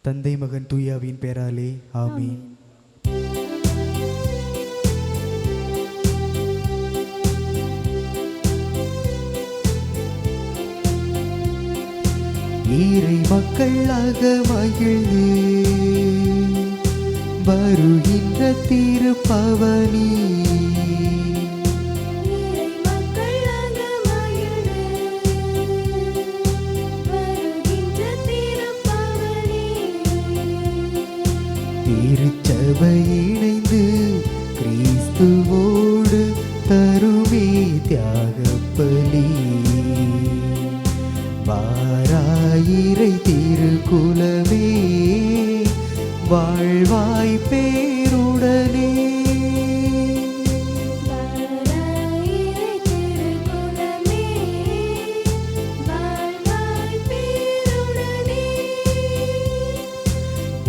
தந்தை மகன் தூயாவின் பெயராலே ஆமீன். இறை மக்களாக மகிழ்ந்து வருகின்ற திருப்பவனி திருச்சபை இணைந்து கிறிஸ்துவோடு தருமே தியாகப்பலி. வாராயிரை திருக்குலமே வாழ்வாய் பேருடனே.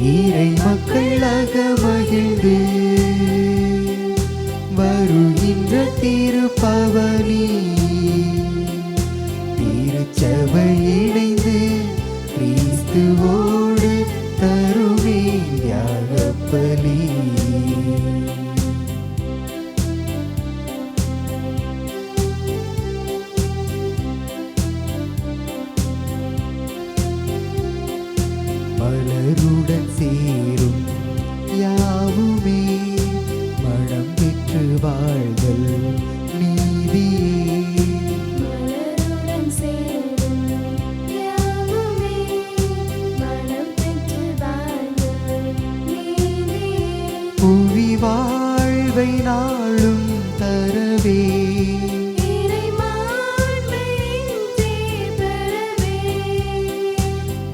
இறை மக்களாக மகிழ்ந்து வருகின்ற திருப்பவனி. திருச்சபை இணைந்து கிறிஸ்துவோடு தருமே தியாகப்பலி. மலருடன் சேரும் யாவுமே மனம் பெற்று வாழ்தல் நீதியே. புவி வாழ்வை நாளும் தரவே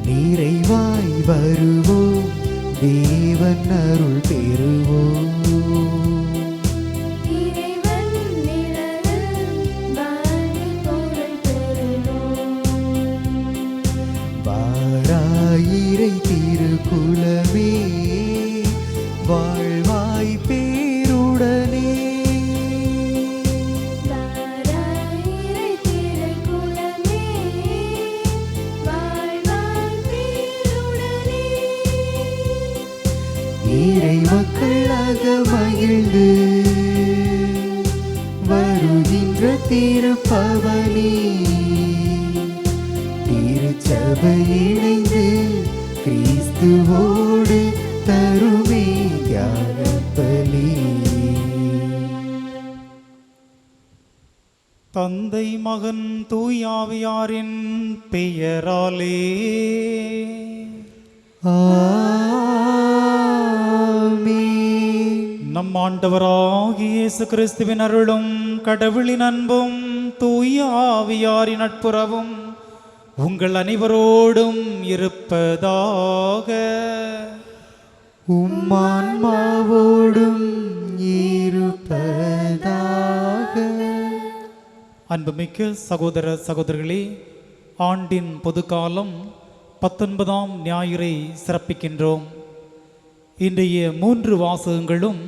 நிறைவாய் வருவோம் தேவன் அருள் பெறுவோம். வாராயிரை திருக்குலமே வாழ்வாய் பேருடனே. இறை மக்களாக மகிழ்ந்து வருகின்ற திருப்பவனி. திருச்சபை இணைந்து கிறிஸ்துவோடு தருமே தியாகப்பலி. தந்தை மகன் தூயாவியாரின் பெயராலே நம் ஆண்டவராகிய இயேசு கிறிஸ்துவின் அருளும் கடவுளின் அன்பும் தூய ஆவியாரின் நட்புறவும் உங்கள் அனைவரோடும் இருப்பதாக. உம்மான்மாவோடும் இருப்பதாக. அன்புமிக்க சகோதர சகோதரிகளே, ஆண்டின் பொதுக்காலம் 19ஆம் ஞாயிறை சிறப்பிக்கின்றோம். இன்றைய 3 வாசகங்களும்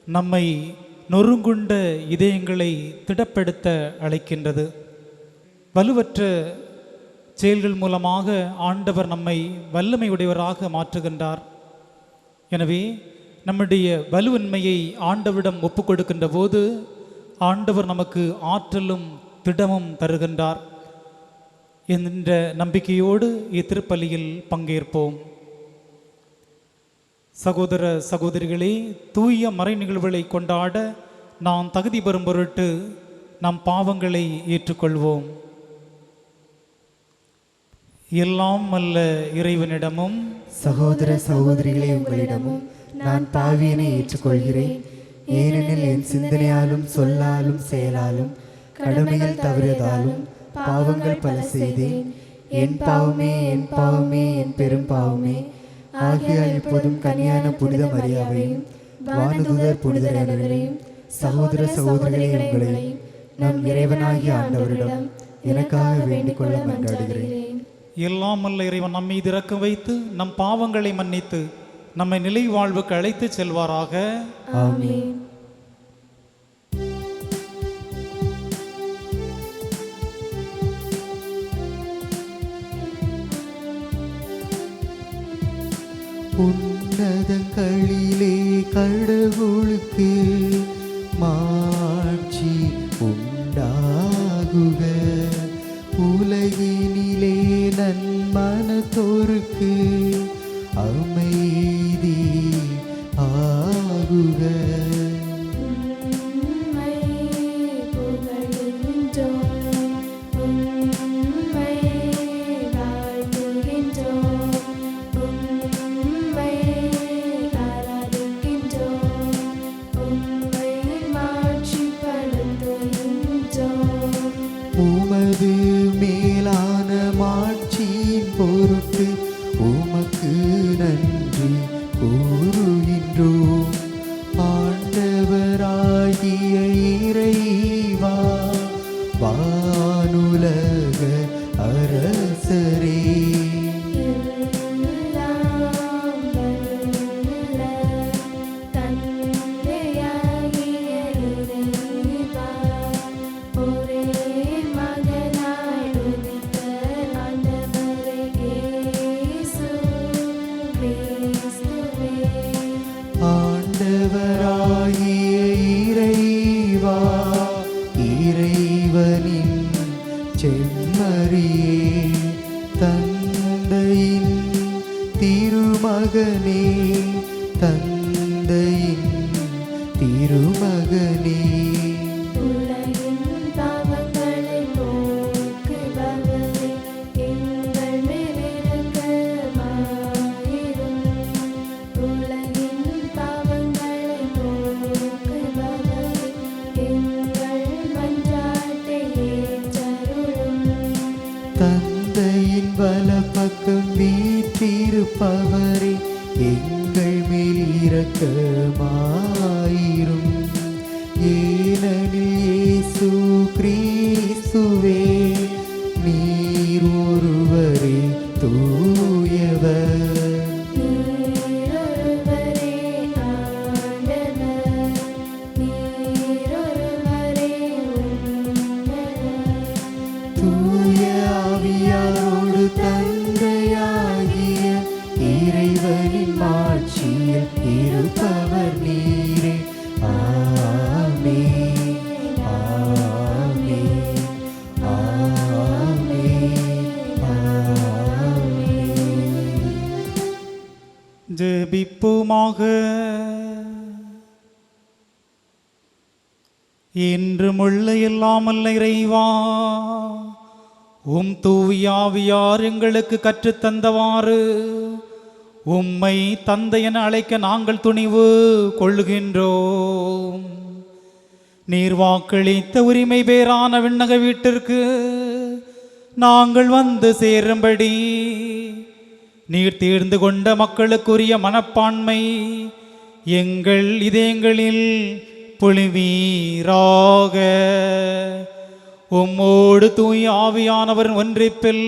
நம்மை நொறுங்குண்ட இதயங்களை திடப்படுத்த அழைக்கின்றது. வலுவற்ற செயல்கள் மூலமாக ஆண்டவர் நம்மை வல்லமையுடையவராக மாற்றுகின்றார். எனவே நம்முடைய வலுவின்மையை ஆண்டவரிடம் ஒப்புக்கொடுக்கின்ற போது ஆண்டவர் நமக்கு ஆற்றலும் திடமும் தருகின்றார் என்ற நம்பிக்கையோடு இத்திருப்பலியில் பங்கேற்போம். சகோதர சகோதரிகளே, தூய மறை நிகழ்வுகளை கொண்டாட நாம் தகுதி பெறும் பொருட்டு நம் பாவங்களை ஏற்றுக்கொள்வோம். எல்லாம் அல்ல இறைவனிடமும் சகோதர சகோதரிகளே உங்களிடமும் நான் பாவியனை ஏற்றுக்கொள்கிறேன். ஏனெனில் என் சிந்தனையாலும் சொல்லாலும் செயலாலும் கடமைகள் தவறியதாலும் பாவங்கள் பல செய்தேன். என் பாவமே என் பாவமே என் பெரும் பாவமே. ஆகையால் இப்போதும் கன்னியான புனித மரியாவையும் வானதூதர் புனிதர் அனைவரையும் சகோதர சகோதரிகளே உங்களையும் நம் இறைவனாகிய ஆண்டவரிடம் எனக்காக வேண்டிக் கொள்ள மன்றாடுகிறேன். எல்லாம் அல்ல இறைவன் நம் மீது இரக்கம் வைத்து நம் பாவங்களை மன்னித்து நம்மை நிலை வாழ்வுக்கு அழைத்து செல்வாராக. ஆமென். உன்னதங்களிலே கடவுளுக்கு மாட்சி உண்டாகுக. உலகினிலே நன்மனத்தோருக்கு அமைதி ஆகுக. உமது மேலான மாட்சியின் பொருட்டு உமக்கு நன்றி கூறுகின்றோம். ஆண்டவராகிய இறைவா, வானுலக அரசரே, ஆண்டவராகிய இறைவா, இறைவனின் செம்மறியே, தந்தையின் திருமகனே, தந்தையின் திருமகனே, தந்தையின் வலப்பக்கம் வீற்றிருப்பவரே, எங்கள் மேல் இரக்கமாயிரும். ஏனெனில் இயேசு கிறிஸ்துவே, நீர் ஒருவரே தூயவர். தூய ஆவியாரோடு தந்தையாகிய இறைவனின் மாட்சியில் இருப்பவர் நீரே. ஆமென், ஆமென், ஆமென், ஆமென். ஜெபிப்போமாக. என்றும் உள்ள இல்லாமல் இறைவா, உம் தூவியாவியார் எங்களுக்கு கற்றுத்தந்தவாறு உம்மை தந்தை என அழைக்க நாங்கள் துணிவு கொள்ளுகின்றோம். நீர் வாக்களித்த உரிமை பேரான விண்ணக வீட்டிற்கு நாங்கள் வந்து சேரும்படி நீர் தீர்ந்து கொண்ட மக்களுக்குரிய மனப்பான்மை எங்கள் இதயங்களில் பொழிவீராக. உம்மோடு தூய ஆவியானவர் ஒன்றிப்பில்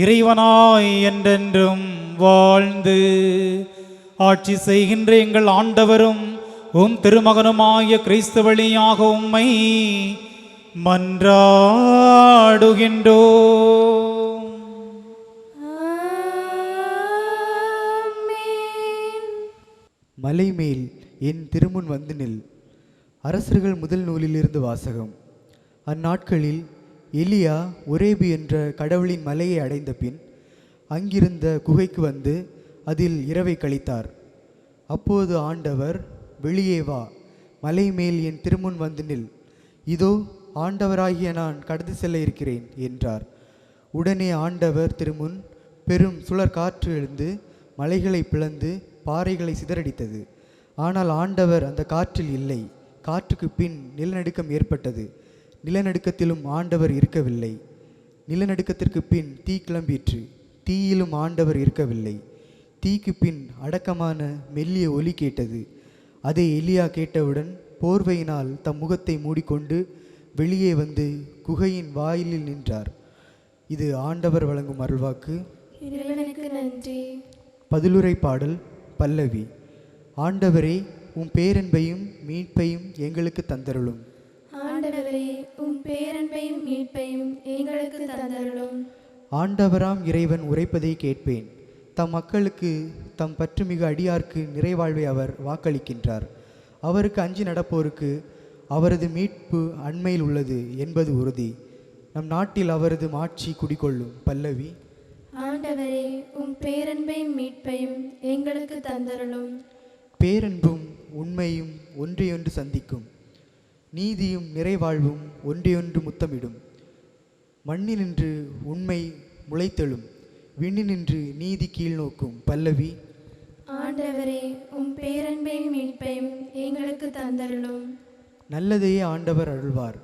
இறைவனாய் என்றென்றும் வாழ்ந்து ஆட்சி செய்கின்ற எங்கள் ஆண்டவரும் உம் திருமகனுமாய கிறிஸ்து வழியாக உம்மை மன்றாடுகின்றோம். மலைமேல் என் திருமுன் வந்து நில். அரசர்கள் முதல் நூலிலிருந்து வாசகம். அந்நாட்களில் எலியா ஒரேபு என்ற கடவுளின் மலையை அடைந்த பின் அங்கிருந்த குகைக்கு வந்து அதில் இரவை கழித்தார். அப்போது ஆண்டவர், வெளியே வா, மலை மேல் என் திருமுன் வந்து நில், இதோ ஆண்டவராகிய நான் கடந்து செல்ல இருக்கிறேன் என்றார். உடனே ஆண்டவர் திருமுன் பெரும் சுழற் காற்று எழுந்து மலைகளை பிளந்து பாறைகளை சிதறடித்தது. ஆனால் ஆண்டவர் அந்த காற்றில் இல்லை. காற்றுக்கு பின் நிலநடுக்கம் ஏற்பட்டது. நிலநடுக்கத்திலும் ஆண்டவர் இருக்கவில்லை. நிலநடுக்கத்திற்கு பின் தீ கிளம்பிற்று. தீயிலும் ஆண்டவர் இருக்கவில்லை. தீக்கு பின் அடக்கமான மெல்லிய ஒலி கேட்டது. அதை எலியா கேட்டவுடன் போர்வையினால் தம் முகத்தை மூடிக்கொண்டு வெளியே வந்து குகையின் வாயிலில் நின்றார். இது ஆண்டவர் வழங்கும் அருள்வாக்கு. இறைவனுக்கு நன்றி. பதிலுரை பாடல் பல்லவி. ஆண்டவரே, உம் பேரன்பையும் மீட்பையும் எங்களுக்கு தந்தருளும். ஆண்டவரே, உம் பேரன்பையும் மீட்பையும் எங்களுக்கு தந்தருளும். ஆண்டவராம் இறைவன் உரைப்பதை கேட்பேன். தம் மக்களுக்கு தம் பற்றுமிகு அடியார்க்கு நிறைவாழ்வை அவர் வாக்களிக்கின்றார். அவருக்கு அஞ்சி நடப்போருக்கு அவரது மீட்பு அண்மையில் உள்ளது என்பது உறுதி. நம் நாட்டில் அவரது மாட்சி குடிகொள்ளும். பல்லவி. ஆண்டவரே, உம் பேரன்பையும் மீட்பையும் எங்களுக்கு தந்தருளும். பேரன்பும் உண்மையும் ஒன்றையொன்று சந்திக்கும். நீதியும் நிறைவாழ்வும் ஒன்றையொன்று முத்தமிடும். மண்ணினின்று உண்மை முளைத்தெழும், விண்ணினின்று நீதி கீழ்நோக்கும். பல்லவி. ஆண்டவரே, உம் பேரன்பையும் மீட்பையும் எங்களுக்கு தந்தருளும். நல்லதையே ஆண்டவர் அருள்வார்,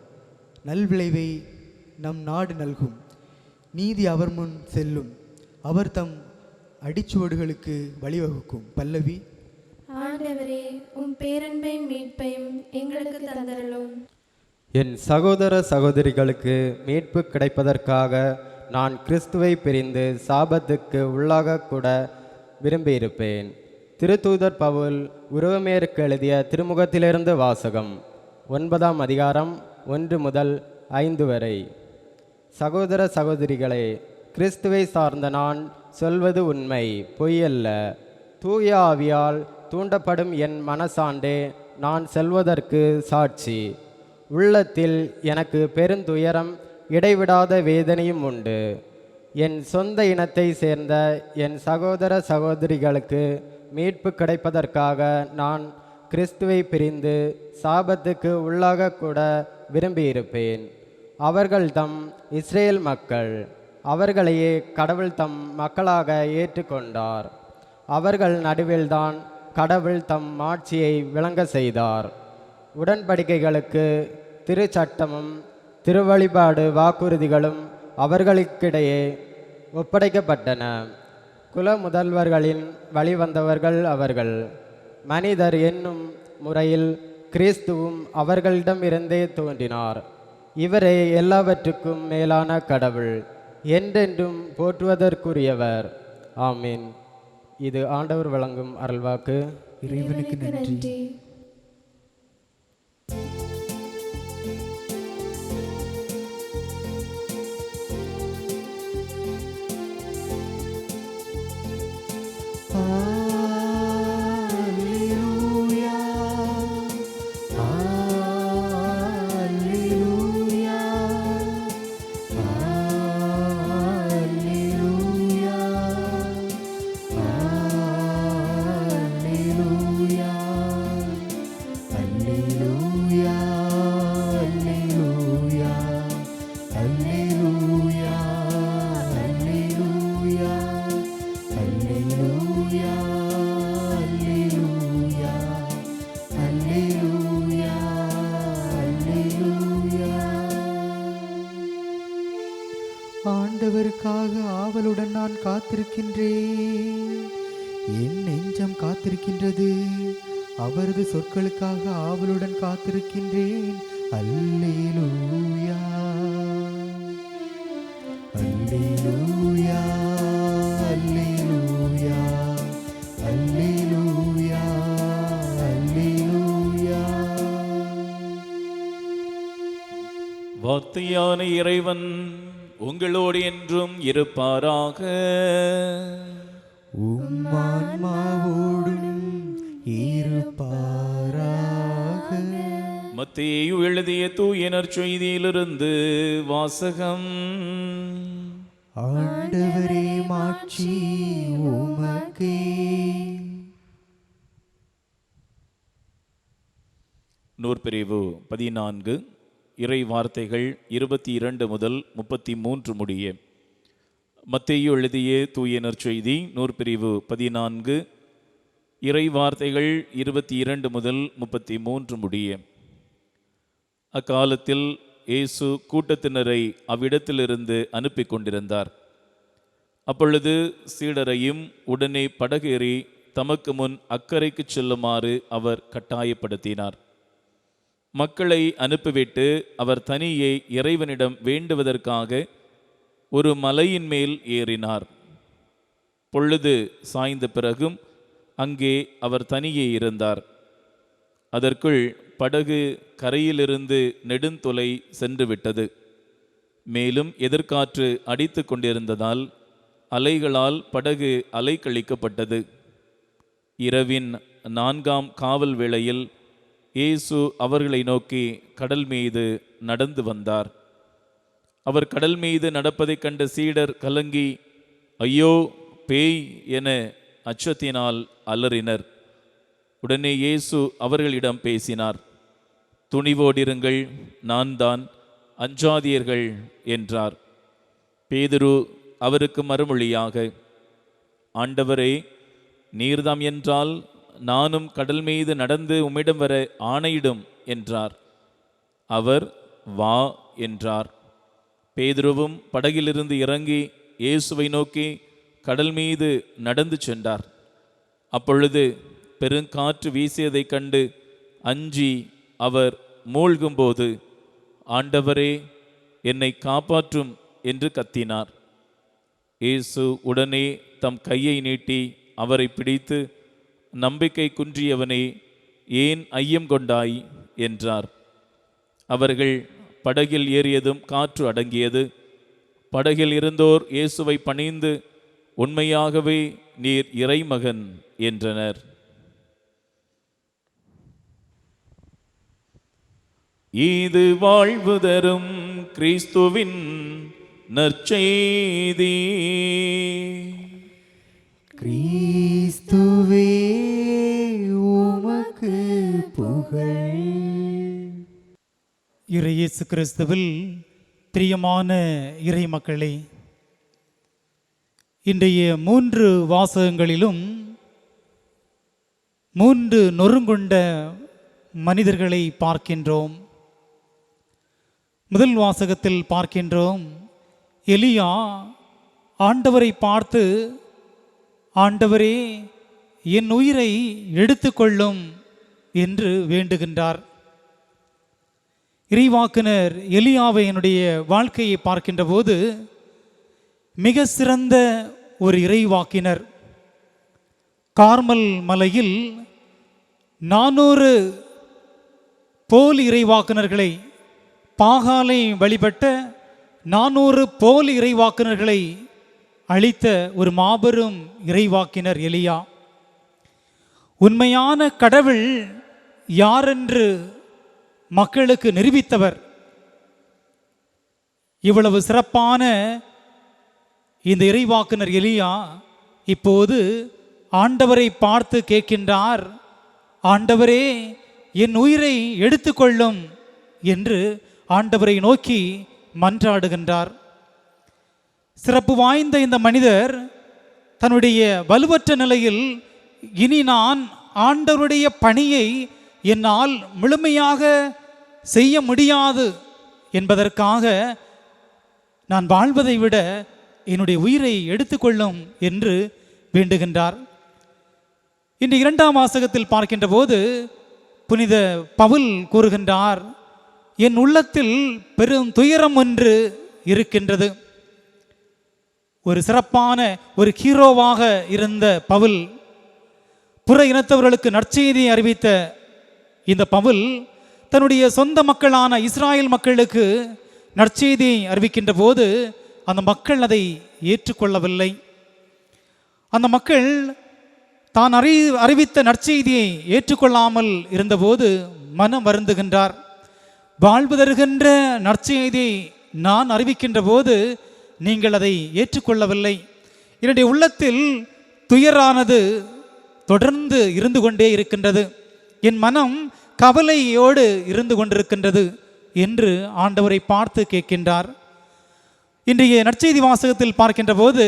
நல்விளைவை நம் நாடு நல்கும். நீதி அவர் முன் செல்லும், அவர் தம் அடிச்சுவடுகளுக்கு வழிவகுக்கும். பல்லவி. ஆண்டவரே, உம் பேரன்பையும் மீட்பையும் எங்களுக்கு தந்தருளும். என் சகோதர சகோதரிகளுக்கு மீட்பு கிடைப்பதற்காக நான் கிறிஸ்துவை பிரிந்து சாபத்துக்கு உள்ளாகக்கூட விரும்பியிருப்பேன். திருத்தூதர் பவுல் உரோமையருக்கு எழுதிய திருமுகத்திலிருந்து வாசகம். 9ஆம் அதிகாரம் 1 முதல் 5 வரை. சகோதர சகோதரிகளே, கிறிஸ்துவை சார்ந்த நான் சொல்வது உண்மை, பொய்யல்ல. தூய ஆவியால் தூண்டப்படும் என் மனசாண்டே நான் செல்வதற்கு சாட்சி. உள்ளத்தில் எனக்கு பெருந்துயரம் இடைவிடாத வேதனையும் உண்டு. என் சொந்த இனத்தை சேர்ந்த என் சகோதர சகோதரிகளுக்கு மீட்பு கிடைப்பதற்காக நான் கிறிஸ்துவை பிரிந்து சாபத்துக்கு உள்ளாகக்கூட விரும்பியிருப்பேன். அவர்கள் தம் இஸ்ரேல் மக்கள், அவர்களையே கடவுள் தம் மக்களாக ஏற்றுக்கொண்டார். அவர்கள் நடுவில்தான் கடவுள் தம் மாட்சியை விளங்க செய்தார். உடன்படிக்கைகளுக்கு திருச்சட்டமும் திருவழிபாடு வாக்குறுதிகளும் அவர்களுக்கிடையே ஒப்படைக்கப்பட்டன. குல முதல்வர்களின் வழிவந்தவர்கள் அவர்கள். மனிதர் என்னும் முறையில் கிறிஸ்துவும் அவர்களிடமிருந்தே தோன்றினார். இவரே எல்லாவற்றுக்கும் மேலான கடவுள், என்றென்றும் போற்றுவதற்குரியவர். ஆமீன். இது ஆண்டவர் வழங்கும் அருள்வாக்கு. இறைவனுக்கு நன்றி. ஆண்டவருக்காக ஆவலுடன் நான் காத்திருக்கின்றேன். என் நெஞ்சம் காத்திருக்கின்றது. அவரது சொற்களுக்காக ஆவலுடன் காத்திருக்கின்றேன். அல்லேலூயா, அல்லேலூயா, அல்லேலூயா, அல்லேலூயா, அல்லேலூயா. வார்த்தையான இறைவன் உங்களோடு என்றும் இருப்பாராக. உம் ஆன்மாவோடும் இருப்பாராக. மத்தேயு எழுதிய தூய நற்செய்தியிலிருந்து வாசகம். ஆண்டவரே, மாட்சி உமக்கே. நூற்பிரிவு 14, இறை வார்த்தைகள் 22 முதல் 33 முடிய. மத்தேயு எழுதிய தூய நற்செய்தி நூற்பிரிவு 14, இறை வார்த்தைகள் 22 முதல் 33 முடிய. அக்காலத்தில் இயேசு கூட்டத்தினரை அவ்விடத்திலிருந்து அனுப்பி கொண்டிருந்தார். அப்பொழுது சீடரையும் உடனே படகேறி தமக்கு முன் அக்கறைக்கு செல்லுமாறு அவர் கட்டாயப்படுத்தினார். மக்களை அனுப்பிவிட்டு அவர் தனியே இறைவனிடம் வேண்டுவதற்காக ஒரு மலையின் மேல் ஏறினார். பொழுது சாய்ந்த பிறகும் அங்கே அவர் தனியே இருந்தார். அதற்குள் படகு கரையிலிருந்து நெடுந்தொலை சென்று விட்டது. மேலும் எதிர்காற்று அடித்து கொண்டிருந்ததால் அலைகளால் படகு அலைக்கழிக்கப்பட்டது. இரவின் 4ஆம் காவல் வேளையில் இயேசு அவர்களை நோக்கி கடல் மீது நடந்து வந்தார். அவர் கடல் மீது நடப்பதைக் கண்ட சீடர் கலங்கி, ஐயோ பேய் என அச்சத்தினால் அலறினர். உடனே இயேசு அவர்களிடம் பேசினார். துணிவோடிருங்கள், நான் தான், அஞ்சாதீர்கள் என்றார். பேதுரு அவருக்கு மறுமொழியாக, ஆண்டவரே, நீர்தாம் என்றால் நானும் கடல் மீது நடந்து உம்மிடம் வர ஆணையிடும் என்றார். அவர் வா என்றார். பேதுருவும் படகிலிருந்து இறங்கி இயேசுவை நோக்கி கடல் மீது நடந்து சென்றார். அப்பொழுது பெருங்காற்று வீசியதைக் கண்டு அஞ்சி அவர் மூழ்கும்போது, ஆண்டவரே, என்னை காப்பாற்றும் என்று கத்தினார். இயேசு உடனே தம் கையை நீட்டி அவரை பிடித்து, நம்பிக்கை குன்றியவனே, ஏன் ஐயம் கொண்டாய் என்றார். அவர்கள் படகில் ஏறியதும் காற்று அடங்கியது. படகில் இருந்தோர் இயேசுவை பணிந்து, உண்மையாகவே நீர் இறைமகன் என்றனர். இது வாழ்வு தரும் கிறிஸ்துவின் நற்செய்தி. கிறிஸ்துவே உமக்கு புகழ். இயேசு கிறிஸ்துவில் பிரியமான இறை மக்களே, இன்றைய 3 வாசகங்களிலும் 3 நொறுங்குண்ட மனிதர்களை பார்க்கின்றோம். முதல் வாசகத்தில் பார்க்கின்றோம், எலியா ஆண்டவரை பார்த்து, ஆண்டவரே, என் உயிரை எடுத்துக்கொள்ளும் என்று வேண்டுகின்றார். இறைவாக்குனர் எலியாவையினுடைய வாழ்க்கையை பார்க்கின்ற போது மிக சிறந்த ஒரு இறைவாக்கினர். கார்மல் மலையில் 400 போலி இறைவாக்குனர்களை, பாகாலை வழிபட்ட 400 போலி இறைவாக்குனர்களை அழித்த ஒரு மாபெரும் இறைவாக்கினர் எலியா. உண்மையான கடவுள் யாரென்று மக்களுக்கு நிரூபித்தவர். இவ்வளவு சிறப்பான இந்த இறைவாக்குனர் எலியா இப்போது ஆண்டவரை பார்த்து கேட்கின்றார், ஆண்டவரே, என் உயிரை எடுத்துக்கொள்ளும் என்று ஆண்டவரை நோக்கி மன்றாடுகின்றார். சிறப்பு வாய்ந்த இந்த மனிதர் தன்னுடைய வலுவற்ற நிலையில், இனி நான் ஆண்டவருடைய பணியை என்னால் முழுமையாக செய்ய முடியாது என்பதற்காக நான் வாழ்வதை விட என்னுடைய உயிரை எடுத்துக்கொள்ளும் என்று வேண்டுகின்றார். இன்று 2ஆம் வாசகத்தில் பார்க்கின்ற போது புனித பவுல் கூறுகின்றார், என் உள்ளத்தில் பெரும் துயரம் ஒன்று இருக்கின்றது. ஒரு சிறப்பான ஒரு ஹீரோவாக இருந்த பவுல், புற இனத்தவர்களுக்கு நற்செய்தியை அறிவித்த இந்த பவுல் தன்னுடைய சொந்த மக்களான இஸ்ராயல் மக்களுக்கு நற்செய்தியை அறிவிக்கின்ற போது அந்த மக்கள் அதை ஏற்றுக்கொள்ளவில்லை. அந்த மக்கள் தான் அறிவித்த நற்செய்தியை ஏற்றுக்கொள்ளாமல் இருந்தபோது மனம் வருந்துகின்றார். வாழ்வு தருகின்ற நற்செய்தியை நான் அறிவிக்கின்ற போது நீங்கள் அதை ஏற்றுக்கொள்ளவில்லை. என்னுடைய உள்ளத்தில் துயரானது தொடர்ந்து இருந்து கொண்டே இருக்கின்றது, என் மனம் கவலையோடு இருந்து கொண்டிருக்கின்றது என்று ஆண்டவரை பார்த்து கேட்கின்றார். இன்றைய நற்செய்தி வாசகத்தில் பார்க்கின்ற போது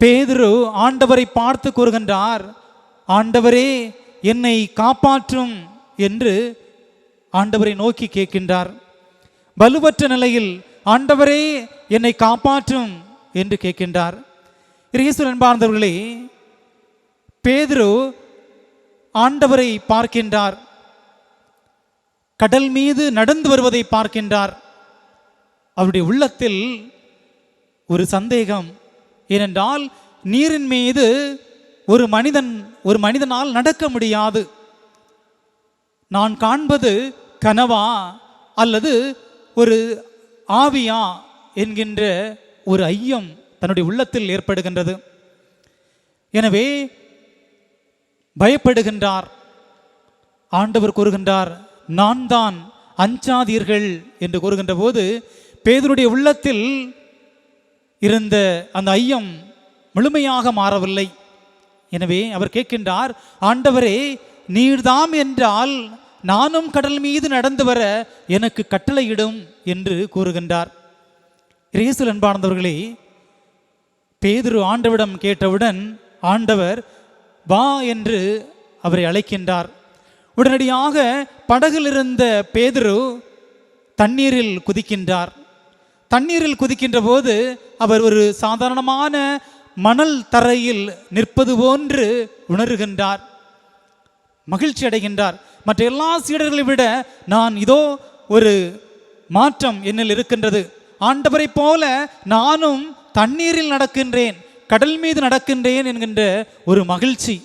பேதுரு ஆண்டவரை பார்த்து கூறுகின்றார், ஆண்டவரே, என்னை காப்பாற்றும் என்று ஆண்டவரை நோக்கி கேட்கின்றார். வலுவற்ற நிலையில் ஆண்டவரே, என்னை காப்பாற்றும் என்று கேட்கின்றார். இயேசு அன்பார்ந்தவர்களே, பேதுரு ஆண்டவரை பார்க்கின்றார், கடல் மீது நடந்து வருவதை பார்க்கின்றார். அவருடைய உள்ளத்தில் ஒரு சந்தேகம். ஏனென்றால் நீரின் மீது ஒரு மனிதனால் நடக்க முடியாது. நான் காண்பது கனவா அல்லது ஒரு ஆவியா என்கின்ற ஒரு ஐயம் தன்னுடைய உள்ளத்தில் ஏற்படுகின்றது. எனவே பயப்படுகின்றார். ஆண்டவர் கூறுகின்றார், நான் தான், அஞ்சாதீர்கள் என்று கூறுகின்ற போது பேதுருடைய உள்ளத்தில் இருந்த அந்த ஐயம் முழுமையாக மாறவில்லை. எனவே அவர் கேட்கின்றார், ஆண்டவரே, நீர்தாம் என்றால் நானும் கடல் மீது நடந்து வர எனக்கு கட்டளையிடும் என்று கூறுகின்றார். இயேசுவில் அன்பார்ந்தவர்களே, பேதுரு ஆண்டவரிடம் கேட்டவுடன் ஆண்டவர் வா என்று அவரை அழைக்கின்றார். உடனடியாக படகில் இருந்த பேதுரு தண்ணீரில் குதிக்கின்றார். தண்ணீரில் குதிக்கின்ற போது அவர் ஒரு சாதாரணமான மணல் தரையில் நிற்பது போன்று உணர்கின்றார். மகிழ்ச்சி அடைகின்றார். மற்ற எல்லா சீடர்களை விட நான் இதோ ஒரு மாற்றம் என்னில் இருக்கின்றது. ஆண்டவரை போல நானும் தண்ணீரில் நடக்கின்றேன், கடல் மீது நடக்கின்றேன் என்கின்ற ஒரு மகிழ்ச்சி.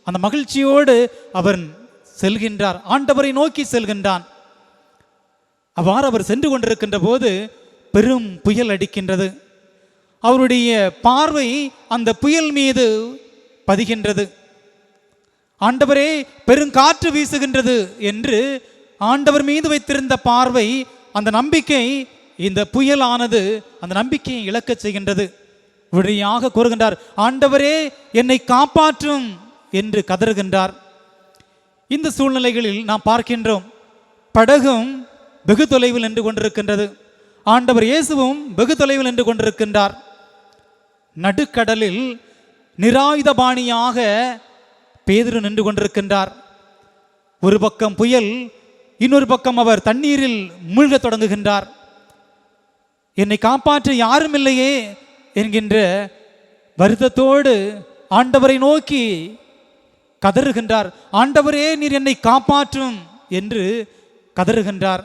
அந்த மகிழ்ச்சியோடு அவன் செல்கின்றார், ஆண்டவரை நோக்கி செல்கின்றான். அவ்வாறு அவர் சென்று கொண்டிருக்கின்ற போது பெரும் புயல் அடிக்கின்றது. அவருடைய பார்வை அந்த புயல் மீது பதிகின்றது. ஆண்டவரே, பெருங்காற்று வீசுகின்றது என்று ஆண்டவர் மீது வைத்திருந்த பார்வை, அந்த நம்பிக்கை, இந்த புயலானது அந்த நம்பிக்கையை இழக்கச் செய்கின்றது. உடனடியாக கூறுகின்றார், ஆண்டவரே என்னை காப்பாற்றும் என்று கதறுகின்றார். இந்த சூழ்நிலைகளில் நாம் பார்க்கின்றோம், படகும் வெகு தொலைவில் நின்று கொண்டிருக்கின்றது, ஆண்டவர் இயேசுவும் வெகு தொலைவில் நின்று கொண்டிருக்கின்றார். நடுக்கடலில் நிராயுதபாணியாக பேதுரு நின்று கொண்டிருக்கின்றார். ஒரு பக்கம் புயல், இன்னொரு பக்கம் அவர் தண்ணீரில் மூழ்கத் தொடங்குகின்றார். என்னை காப்பாற்ற யாரும் இல்லையே என்கின்ற வருத்தத்தோடு ஆண்டவரை நோக்கி கதறுகின்றார். ஆண்டவரே, நீர் என்னை காப்பாற்றும் என்று கதறுகின்றார்.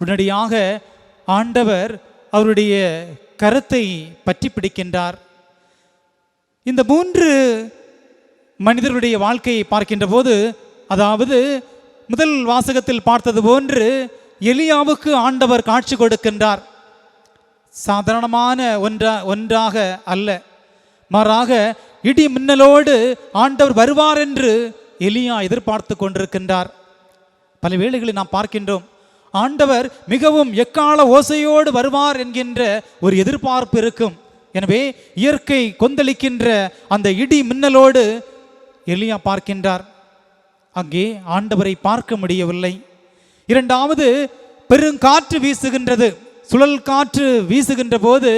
உடனடியாக ஆண்டவர் அவருடைய கரத்தை பற்றி பிடிக்கின்றார். இந்த 3 மனிதர்களுடைய வாழ்க்கையை பார்க்கின்ற போது, அதாவது முதல் வாசகத்தில் பார்த்தது போன்று எலியாவுக்கு ஆண்டவர் காட்சி கொடுக்கின்றார். சாதாரணமான ஒன்றாக அல்ல, மாறாக இடி மின்னலோடு ஆண்டவர் வருவார் என்று எலியா எதிர்பார்த்து கொண்டிருக்கின்றார். பல வேளைகளில் நாம் பார்க்கின்றோம், ஆண்டவர் மிகவும் எக்கால ஓசையோடு வருவார் என்கின்ற ஒரு எதிர்பார்ப்பு இருக்கும். எனவே இயற்கை கொந்தளிக்கின்ற அந்த இடி மின்னலோடு எலியா பார்க்கின்றார். அங்கே ஆண்டவரை பார்க்க முடியவில்லை. இரண்டாவது, பெருங்காற்று வீசுகின்றது. சுழல் காற்று வீசுகின்ற போது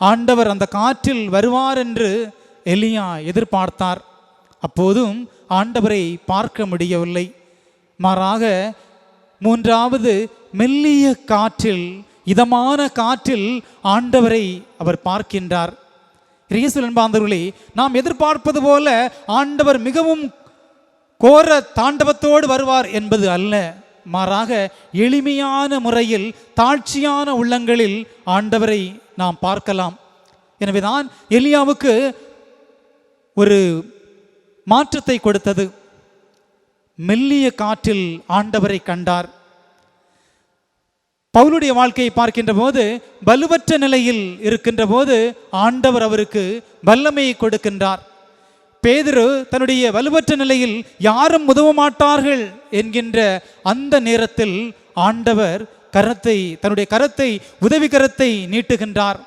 ஆண்டவர் அந்த காற்றில் வருவார் என்று எலியா எதிர்பார்த்தார். அப்போதும் ஆண்டவரை பார்க்க முடியவில்லை. மாறாக மூன்றாவது, மெல்லிய காற்றில், இதமான காற்றில் ஆண்டவரை அவர் பார்க்கின்றார். இயேசுவில் அன்பார்ந்தவர்களே, நாம் எதிர்பார்ப்பது போல ஆண்டவர் மிகவும் கோர தாண்டவத்தோடு வருவார் என்பது அல்ல. மாறாக எளிமையான முறையில், தாழ்ச்சியான உள்ளங்களில் ஆண்டவரை நாம் பார்க்கலாம். எனவேதான் எலியாவுக்கு ஒரு மாற்றத்தை கொடுத்தது. மெல்லிய காற்றில் ஆண்டவரை கண்டார். பவுலுடைய வாழ்க்கையை பார்க்கின்ற போது வலுவற்ற நிலையில் இருக்கின்ற போது ஆண்டவர் அவருக்கு வல்லமையை கொடுக்கின்றார். பேதுரு தன்னுடைய வலுவற்ற நிலையில் யாரும் உதவ மாட்டார்கள் என்கின்ற அந்த நேரத்தில் ஆண்டவர் தன்னுடைய கரத்தை, உதவி கரத்தை நீட்டுகின்றார்.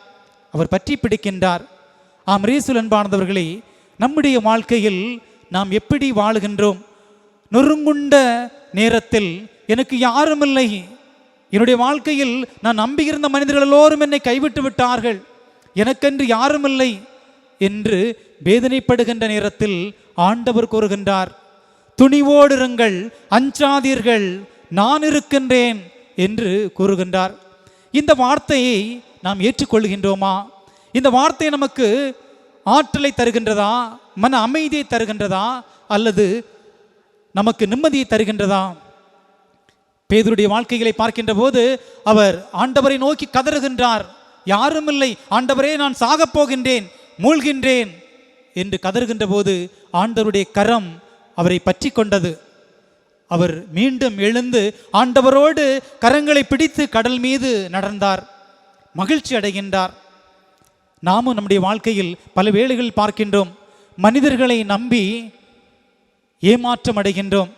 அவர் பற்றி பிடிக்கின்றார். ஆம், இயேசுவில் அன்பார்ந்தவர்களே, நம்முடைய வாழ்க்கையில் நாம் எப்படி வாழுகின்றோம்? நொறுங்குண்ட நேரத்தில் எனக்கு யாரும் இல்லை, என்னுடைய வாழ்க்கையில் நான் நம்பியிருந்த மனிதர்கள் எல்லோரும் என்னை கைவிட்டு விட்டார்கள், எனக்கென்று யாரும் இல்லை என்று வேதனைப்படுகின்ற நேரத்தில் ஆண்டவர் கூறுகின்றார், துணிவோடு இருங்கள், அஞ்சாதீர்கள், நான் இருக்கின்றேன் என்று கூறுகின்றார். இந்த வார்த்தையை நாம் ஏற்றுக்கொள்கின்றோமா? இந்த வார்த்தை நமக்கு ஆற்றலை தருகின்றதா, மன அமைதியை தருகின்றதா, அல்லது நமக்கு நிம்மதியை தருகின்றதா? பேதுருடைய வாழ்க்கைகளை பார்க்கின்ற போது அவர் ஆண்டவரை நோக்கி கதறுகின்றார். யாரும் இல்லை, ஆண்டவரே நான் சாகப் போகின்றேன், மூழ்கின்றேன் என்று கதறுகின்ற போது ஆண்டவருடைய கரம் அவரை பற்றி கொண்டது. அவர் மீண்டும் எழுந்து ஆண்டவரோடு கரங்களை பிடித்து கடல் மீது நடந்தார், மகிழ்ச்சி அடைகின்றார். நாமும் நம்முடைய வாழ்க்கையில் பல வேளைகள் பார்க்கின்றோம், மனிதர்களை நம்பி ஏமாற்றம் அடைகின்றோம்.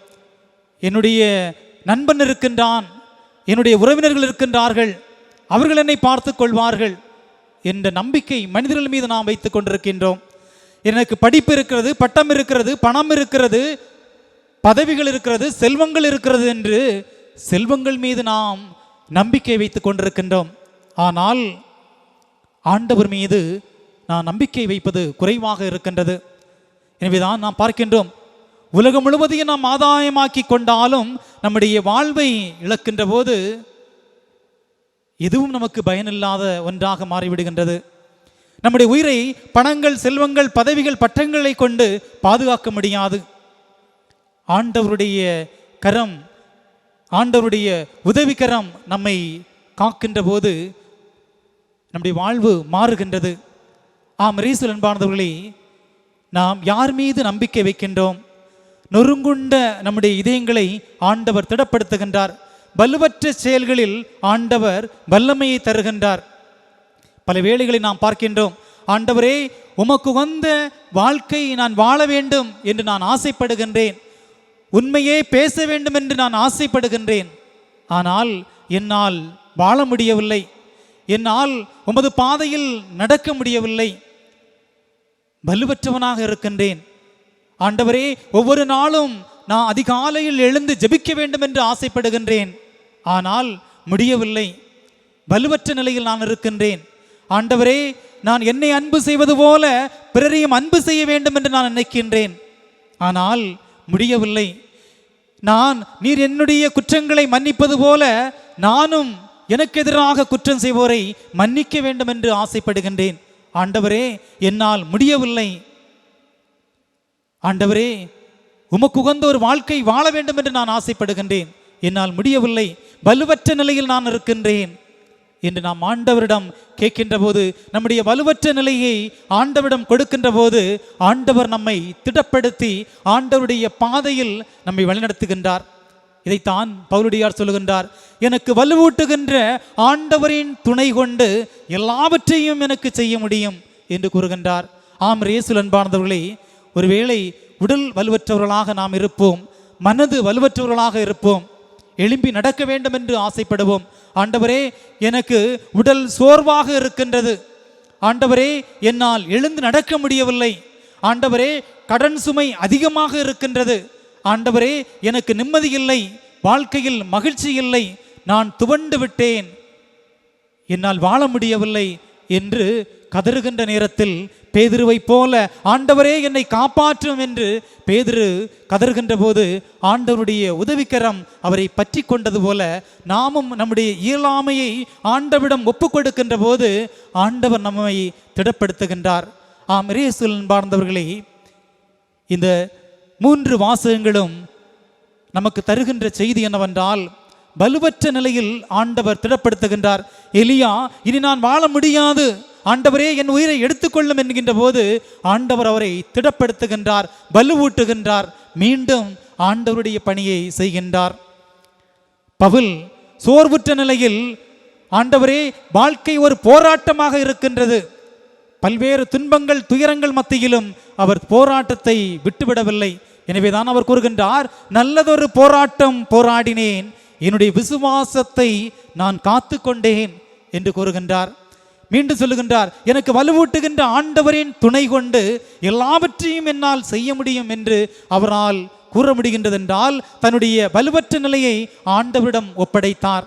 என்னுடைய நண்பன் இருக்கின்றான், என்னுடைய உறவினர்கள் இருக்கின்றார்கள், அவர்கள் என்னை பார்த்து கொள்வார்கள் என்ற நம்பிக்கை மனிதர்கள் மீது நாம் வைத்து கொண்டிருக்கின்றோம். எனக்கு படிப்பு இருக்கிறது, பட்டம் இருக்கிறது, பணம் இருக்கிறது, பதவிகள் இருக்கிறது, செல்வங்கள் இருக்கிறது என்று செல்வங்கள் மீது நாம் நம்பிக்கை வைத்து கொண்டிருக்கின்றோம். ஆனால் ஆண்டவர் மீது நான் நம்பிக்கை வைப்பது குறைவாக இருக்கின்றது. எனவேதான் நாம் பார்க்கின்றோம், உலகம் முழுவதையும் நாம் ஆதாயமாக்கி கொண்டாலும் நம்முடைய வாழ்வை இழக்கின்ற போது எதுவும் நமக்கு பயனில்லாத ஒன்றாக மாறிவிடுகின்றது. நம்முடைய உயிரை பணங்கள், செல்வங்கள், பதவிகள், பட்டங்களை கொண்டு பாதுகாக்க முடியாது. ஆண்டவருடைய கரம், ஆண்டவருடைய உதவிக்கரம் நம்மை காக்கின்ற போது நம்முடைய வாழ்வு மாறுகின்றது. ஆம் ரீசல் அன்பானவர்களே, நாம் யார் மீது நம்பிக்கை வைக்கின்றோம்? நொறுங்குண்ட நம்முடைய இதயங்களை ஆண்டவர் திடப்படுத்துகின்றார். வலுவற்ற செயல்களில் ஆண்டவர் வல்லமையை தருகின்றார். பல வேளைகளை நாம் பார்க்கின்றோம், ஆண்டவரே உமக்கு வந்த வாழ்க்கை நான் வாழ வேண்டும் என்று நான் ஆசைப்படுகின்றேன், உண்மையே பேச வேண்டும் என்று நான் ஆசைப்படுகின்றேன், ஆனால் என்னால் வாழ முடியவில்லை, என்னால் உமது பாதையில் நடக்க முடியவில்லை, வலுவற்றவனாக இருக்கின்றேன். ஆண்டவரே ஒவ்வொரு நாளும் நான் அதிகாலையில் எழுந்து ஜெபிக்க வேண்டும் என்று ஆசைப்படுகின்றேன், ஆனால் முடியவில்லை, வலுவற்ற நிலையில் நான் இருக்கின்றேன். ஆண்டவரே நான் என்னை அன்பு செய்வது போல பிறரையும் அன்பு செய்ய வேண்டும் என்று நான் நினைக்கின்றேன், ஆனால் முடியவில்லை. நீர் என்னுடைய குற்றங்களை மன்னிப்பது போல நானும் எனக்கு எதிராக குற்றம் செய்வோரை மன்னிக்க வேண்டும் என்று ஆசைப்படுகின்றேன். ஆண்டவரே என்னால் முடியவில்லை. ஆண்டவரே உமக்கு உகந்த ஒரு வாழ்க்கை வாழ வேண்டும் என்று நான் ஆசைப்படுகின்றேன், என்னால் முடியவில்லை, வலுவற்ற நிலையில் நான் இருக்கின்றேன் என்று நாம் ஆண்டவரிடம் கேட்கின்ற போது, நம்முடைய வலுவற்ற நிலையை ஆண்டவரிடம் கொடுக்கின்ற போது ஆண்டவர் நம்மை திடப்படுத்தி ஆண்டவருடைய பாதையில் நம்மை வழிநடத்துகின்றார். இதைத்தான் பவுலடியார் சொல்லுகின்றார், எனக்கு வலுவூட்டுகின்ற ஆண்டவரின் துணை கொண்டு எல்லாவற்றையும் எனக்கு செய்ய முடியும் என்று கூறுகின்றார். ஆம் இயேசுவில் அன்பானவர்களே, ஒருவேளை உடல் வலுவற்றவர்களாக நாம் இருப்போம், மனது வலுவற்றவர்களாக இருப்போம், எழும்பி நடக்க வேண்டும் என்று ஆசைப்படுவோம். ஆண்டவரே எனக்கு உடல் சோர்வாக இருக்கின்றது, ஆண்டவரே என்னால் எழுந்து நடக்க முடியவில்லை, ஆண்டவரே கடன் சுமை அதிகமாக இருக்கின்றது, ஆண்டவரே எனக்கு நிம்மதி இல்லை, வாழ்க்கையில் மகிழ்ச்சி இல்லை, நான் துவண்டு விட்டேன், என்னால் வாழ முடியவில்லை என்று கதறுகின்ற நேரத்தில் பேதுருவை போல ஆண்டவரே என்னை காப்பாற்றும் என்று பேதுரு கதறுகின்ற போது ஆண்டவருடைய உதவிக்கரம் அவரை பற்றி கொண்டது போல நாமும் நம்முடைய இயலாமையை ஆண்டவரிடம் ஒப்பு கொடுக்கின்ற போது ஆண்டவர் நம்மை திடப்படுத்துகின்றார். ஆம் இயேசுவில் அன்பார்ந்தவர்களே, இந்த 3 வாசகங்களும் நமக்கு தருகின்ற செய்தி என்னவென்றால், வலுவற்ற நிலையில் ஆண்டவர் திடப்படுத்துகின்றார். எலியா இனி நான் வாழ முடியாது, ஆண்டவரே என் உயிரை எடுத்துக்கொள்ளும் என்கின்ற போது ஆண்டவர் அவரை திடப்படுத்துகின்றார், வலுவூட்டுகின்றார், மீண்டும் ஆண்டவருடைய பணியை செய்கின்றார். பவுல் சோர்வுற்ற நிலையில், ஆண்டவரே வாழ்க்கை ஒரு போராட்டமாக இருக்கின்றது, பல்வேறு துன்பங்கள் துயரங்கள் மத்தியிலும் அவர் போராட்டத்தை விட்டுவிடவில்லை. எனவேதான் அவர் கூறுகின்றார், நல்லதொரு போராட்டம் போராடினேன், என்னுடைய விசுவாசத்தை நான் காத்து கொண்டேன் என்று கூறுகின்றார். மீண்டும் சொல்லுகின்றார், எனக்கு வலுவூட்டுகின்ற ஆண்டவரின் துணை கொண்டு எல்லாவற்றையும் என்னால் செய்ய முடியும் என்று அவரால் கூற முடிகின்றது என்றால் தன்னுடைய வலுவற்ற நிலையை ஆண்டவரிடம் ஒப்படைத்தார்.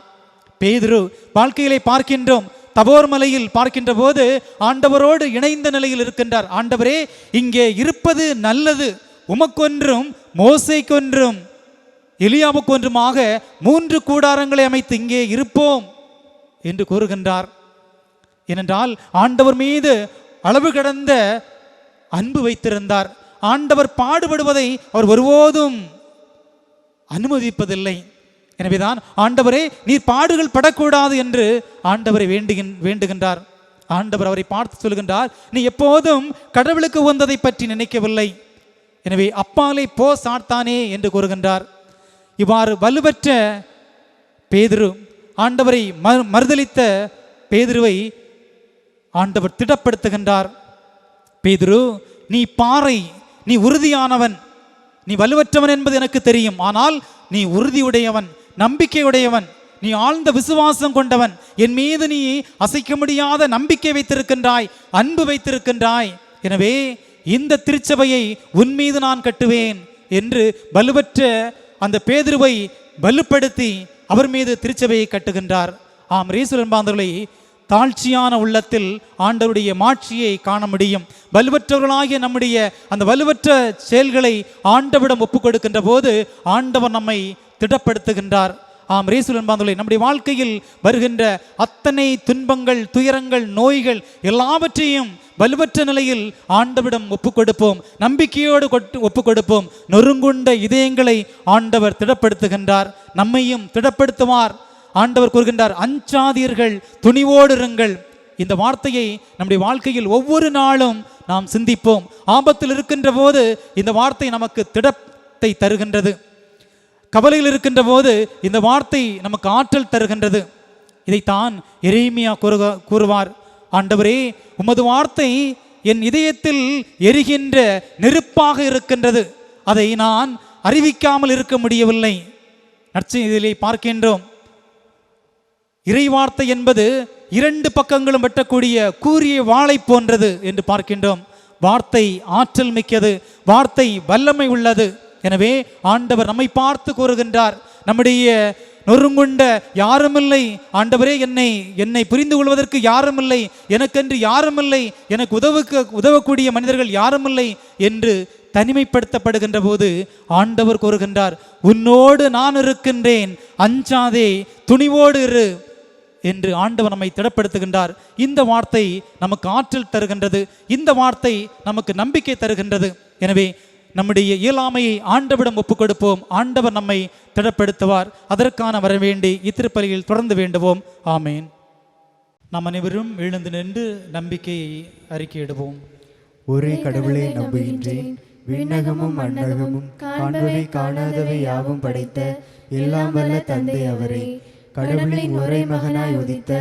பேதுரு வாழ்க்கையிலே பார்க்கின்றோம், தபோர் மலையில் பார்க்கின்ற போது ஆண்டவரோடு இணைந்த நிலையில் இருக்கின்றார். ஆண்டவரே இங்கே இருப்பது நல்லது, உமக்கொன்றும் மோசேக்கொன்றும் எலியாவுக்கொன்றுமாக 3 கூடாரங்களை அமைத்து இங்கே இருப்போம் என்று கூறுகின்றார். ஏனென்றால் ஆண்டவர் மீது அளவு கடந்த அன்பு வைத்திருந்தார். ஆண்டவர் பாடுபடுவதை அவர் ஒருபோதும் அனுமதிப்பதில்லை. எனவேதான் ஆண்டவரே நீர் பாடுகள் படக்கூடாது என்று ஆண்டவரை வேண்டுகின்றார். ஆண்டவர் அவரை பார்த்து சொல்கின்றார், நீ எப்போதும் கடவுளுக்கு உகந்ததை பற்றி நினைக்கவில்லை, எனவே அப்பாலே போ சாத்தானே என்று கூறுகின்றார். இவ்வாறு வலுவற்ற பேதுரு, ஆண்டவரை மறுதலித்த பேதுருவை ஆண்டவர் திடப்படுத்துகின்றார். பேதுரு நீ பாறை, நீ உறுதியானவன், நீ வலுவற்றவன் என்பது எனக்கு தெரியும், ஆனால் நீ உறுதியுடையவன், நம்பிக்கையுடையவன், நீ ஆழ்ந்த விசுவாசம் கொண்டவன், என் மீது நீ அசைக்க முடியாத நம்பிக்கை வைத்திருக்கின்றாய், அன்பு வைத்திருக்கின்றாய். எனவே இந்த திருச்சபையை உன் மீது நான் கட்டுவேன் என்று வலுவற்ற அந்த பேதுருவை வலுப்படுத்தி அவர் மீது திருச்சபையை கட்டுகின்றார். ஆம், இயேசுவின் அன்பார்ந்தவர்களே, தாழ்ச்சியான உள்ளத்தில் ஆண்டவருடைய மாட்சியை காண முடியும். வலுவற்றவர்களாகிய நம்முடைய அந்த வலுவற்ற செயல்களை ஆண்டவரிடம் ஒப்புக் கொடுக்கின்ற போது ஆண்டவர் நம்மை திடப்படுத்துகின்றார். ஆம், இயேசுவின் அன்பார்ந்தவர்களே, நம்முடைய வாழ்க்கையில் வருகின்ற அத்தனை துன்பங்கள், துயரங்கள், நோய்கள் எல்லாவற்றையும் வலுவற்ற நிலையில் ஆண்டவரிடம் ஒப்புக் கொடுப்போம், நம்பிக்கையோடு ஒப்புக் கொடுப்போம். நொறுங்குண்ட இதயங்களை ஆண்டவர் திடப்படுத்துகின்றார், நம்மையும் திடப்படுத்துவார். ஆண்டவர் கூறுகின்றார், அஞ்சாதீர்கள், துணிவோடு இருங்கள். இந்த வார்த்தையை நம்முடைய வாழ்க்கையில் ஒவ்வொரு நாளும் நாம் சிந்திப்போம். ஆபத்தில் இருக்கின்ற போது இந்த வார்த்தை நமக்கு திடத்தை தருகின்றது. கவலையில் இருக்கின்ற போது இந்த வார்த்தை நமக்கு ஆற்றல் தருகின்றது. இதைத்தான் எரேமியா கூறுவார், ஆண்டவரே, உமது வார்த்தை என் இதயத்தில் எரிகின்ற நெருப்பாக இருக்கின்றது, அதை நான் அறிவிக்காமல் இருக்க முடியவில்லை. நற்செய்தியிலே பார்க்கின்றோம், இறைவார்த்தை என்பது இரண்டு பக்கங்களும் வெட்டக்கூடிய கூரிய வாளை போன்றது என்று பார்க்கின்றோம். வார்த்தை ஆற்றல் மிக்கது, வார்த்தை வல்லமை உள்ளது. எனவே ஆண்டவர் நம்மை பார்த்து கூறுகின்றார், நம்முடைய நொறுங்குண்ட யாருமில்லை ஆண்டவரே, என்னை புரிந்து கொள்வதற்கு யாருமில்லை, எனக்கென்று யாருமில்லை, எனக்கு உதவக்கூடிய மனிதர்கள் யாருமில்லை என்று தனிமைப்படுத்தப்படுகின்ற போது ஆண்டவர் கூறுகின்றார், உன்னோடு நான் இருக்கின்றேன், அஞ்சாதே, துணிவோடு இரு என்று ஆண்டவர் நம்மை திடப்படுத்துகின்றார். இந்த வார்த்தை நமக்கு ஆற்றல் தருகின்றது, இந்த வார்த்தை நமக்கு நம்பிக்கை தருகின்றது. எனவே நம்முடைய இயலாமையை ஆண்டவரிடம் ஒப்புக் கொடுப்போம், ஆண்டவர் நம்மை திடப்படுத்துவார். அதற்கான வரவேண்டி இத்திருப்பலியில் தொடர்ந்து வேண்டுவோம். ஆமேன். நாம் அனைவரும் எழுந்து நின்று நம்பிக்கையை அறிக்கையிடுவோம். ஒரே கடவுளை நம்புகின்றேன், விண்ணகமும் மண்ணகமும் காண்பவை காணாதவை யாவும் படைத்த எல்லாம் வல்ல தந்தை அவரே, கடவுளின் ஒரே மகனாய் உதித்த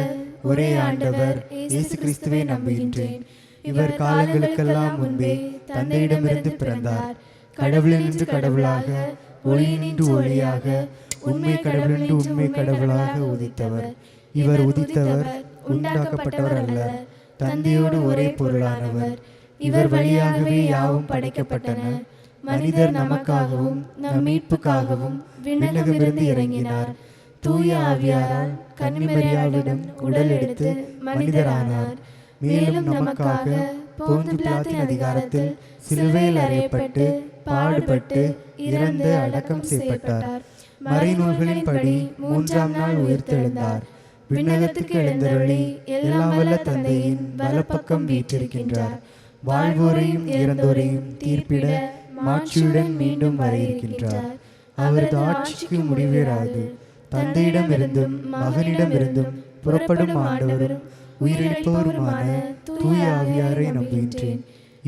ஒரே ஆண்டவர் இயேசு கிறிஸ்துவை நம்புகின்றேன். இவர் காலங்களுக்கெல்லாம் முன்பே தந்தையிடமிருந்து பிறந்தார். கடவுளினின்று கடவுளாக, ஒளியினின்று ஒளியாக, உண்மை கடவுளின்று உண்மை கடவுளாக உதித்தவர். இவர் உதித்தவர், உண்டாக்கப்பட்டவர் அல்ல, தந்தையோடு ஒரே பொருளானவர். இவர் வழியாகவே யாவும் படைக்கப்பட்டன. மனிதர் நமக்காகவும் நம் மீட்புக்காகவும் விண்ணகமிருந்து இறங்கினார். தூய ஆவியாரால் கன்னிமரியாவிடம் உடல் எடுத்து மனிதரானார். மேலும் நமக்காக போந்து பிலாத்தின் அதிகாரத்தில் சிலுவையில் அறையப்பட்டு பாடுபட்டு இறந்து அடக்கம் செய்யப்பட்டார். மறைநூல்களின்படி மூன்றாம் நாள் உயிர்த்தெழுந்தார். விண்ணகத்துக்கு எழுந்தருளி எல்லாம் வல்ல தந்தையின் வலப்பக்கம் வீற்றிருக்கின்றார். வாழ்வோரையும் இறந்தோரையும் தீர்ப்பிட மாட்சியுடன் மீண்டும் வர இருக்கின்றார். அவரது ஆட்சிக்கு முடிவேறாது. தந்தையிடமிருந்தும் மகனிடமிருந்தும் புறப்படும் ஆண்டவரும் உயிரிழப்பவருமான தூய ஆவியாரை நம்புகின்றேன்.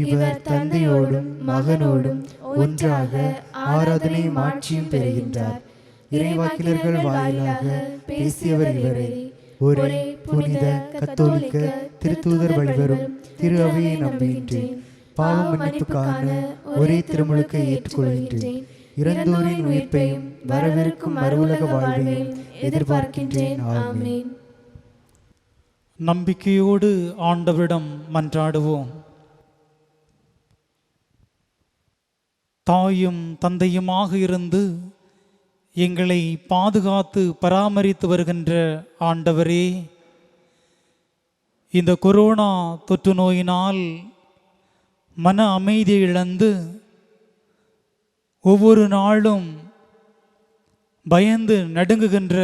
இவர் தந்தையோடும் மகனோடும் ஒன்றாக ஆராதனையும் ஆட்சியும் பெறுகின்றார். இறைவாக்கினர்கள் வாயிலாக பேசியவர் இவரே. ஒரே புனித கத்தோலிக்க திருத்தூதர் வழிவரும் திரு அவையை நம்புகின்றேன். பாவ மன்னிப்புக்கான ஒரே திருமுழுக்கை ஏற்றுக்கொள்கின்றேன். இறந்தோரின் உயிர்ப்பையும் வரவிருக்கும் மறுவுலக வாழ்வையும் எதிர்பார்க்கின்றேன். ஆமென். நம்பிக்கையோடு ஆண்டவரிடம் மன்றாடுவோம். தாயும் தந்தையுமாக இருந்து எங்களை பாதுகாத்து பராமரித்து வருகின்ற ஆண்டவரே, இந்த கொரோனா தொற்று நோயினால் மன அமைதியை இழந்து ஒவ்வொரு நாளும் பயந்து நடுங்குகின்ற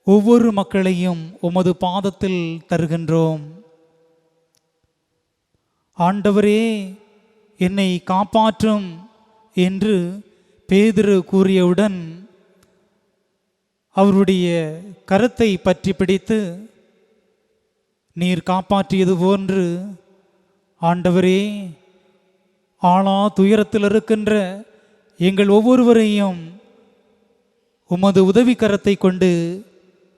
ஒவ்வொரு மக்களையும் உமது பாதத்தில் தருகின்றோம். ஆண்டவரே, என்னை காப்பாற்றும் என்று பேதுரு கூறியவுடன் அவருடைய கரத்தை பற்றி பிடித்து, நீர் காப்பாற்றியது போன்று ஆண்டவரே, ஆளா துயரத்தில் இருக்கின்ற எங்கள் ஒவ்வொருவரையும் உமது உதவி கரத்தை கொண்டு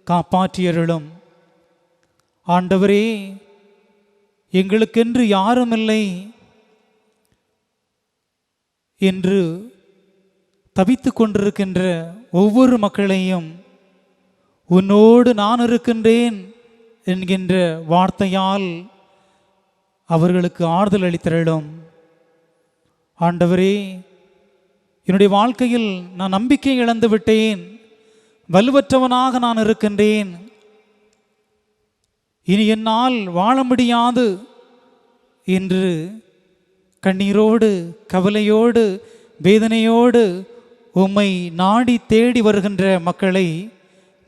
காப்பாற்றியருளும். ஆண்டவரே, எங்களுக்கென்று யாரும் இல்லை, என்று தவித்து கொண்டிருக்கின்ற ஒவ்வொரு மக்களையும் உன்னோடு நான் இருக்கின்றேன் என்கின்ற வார்த்தையால் அவர்களுக்கு ஆறுதல் அளித்தருளும். ஆண்டவரே, என்னுடைய வாழ்க்கையில் நான் நம்பிக்கை இழந்து விட்டேன், வலுவற்றவனாக நான் இருக்கின்றேன், இனி என்னால் வாழ முடியாது என்று கண்ணீரோடு கவலையோடு வேதனையோடு உம்மை நாடி தேடி வருகின்ற மக்களை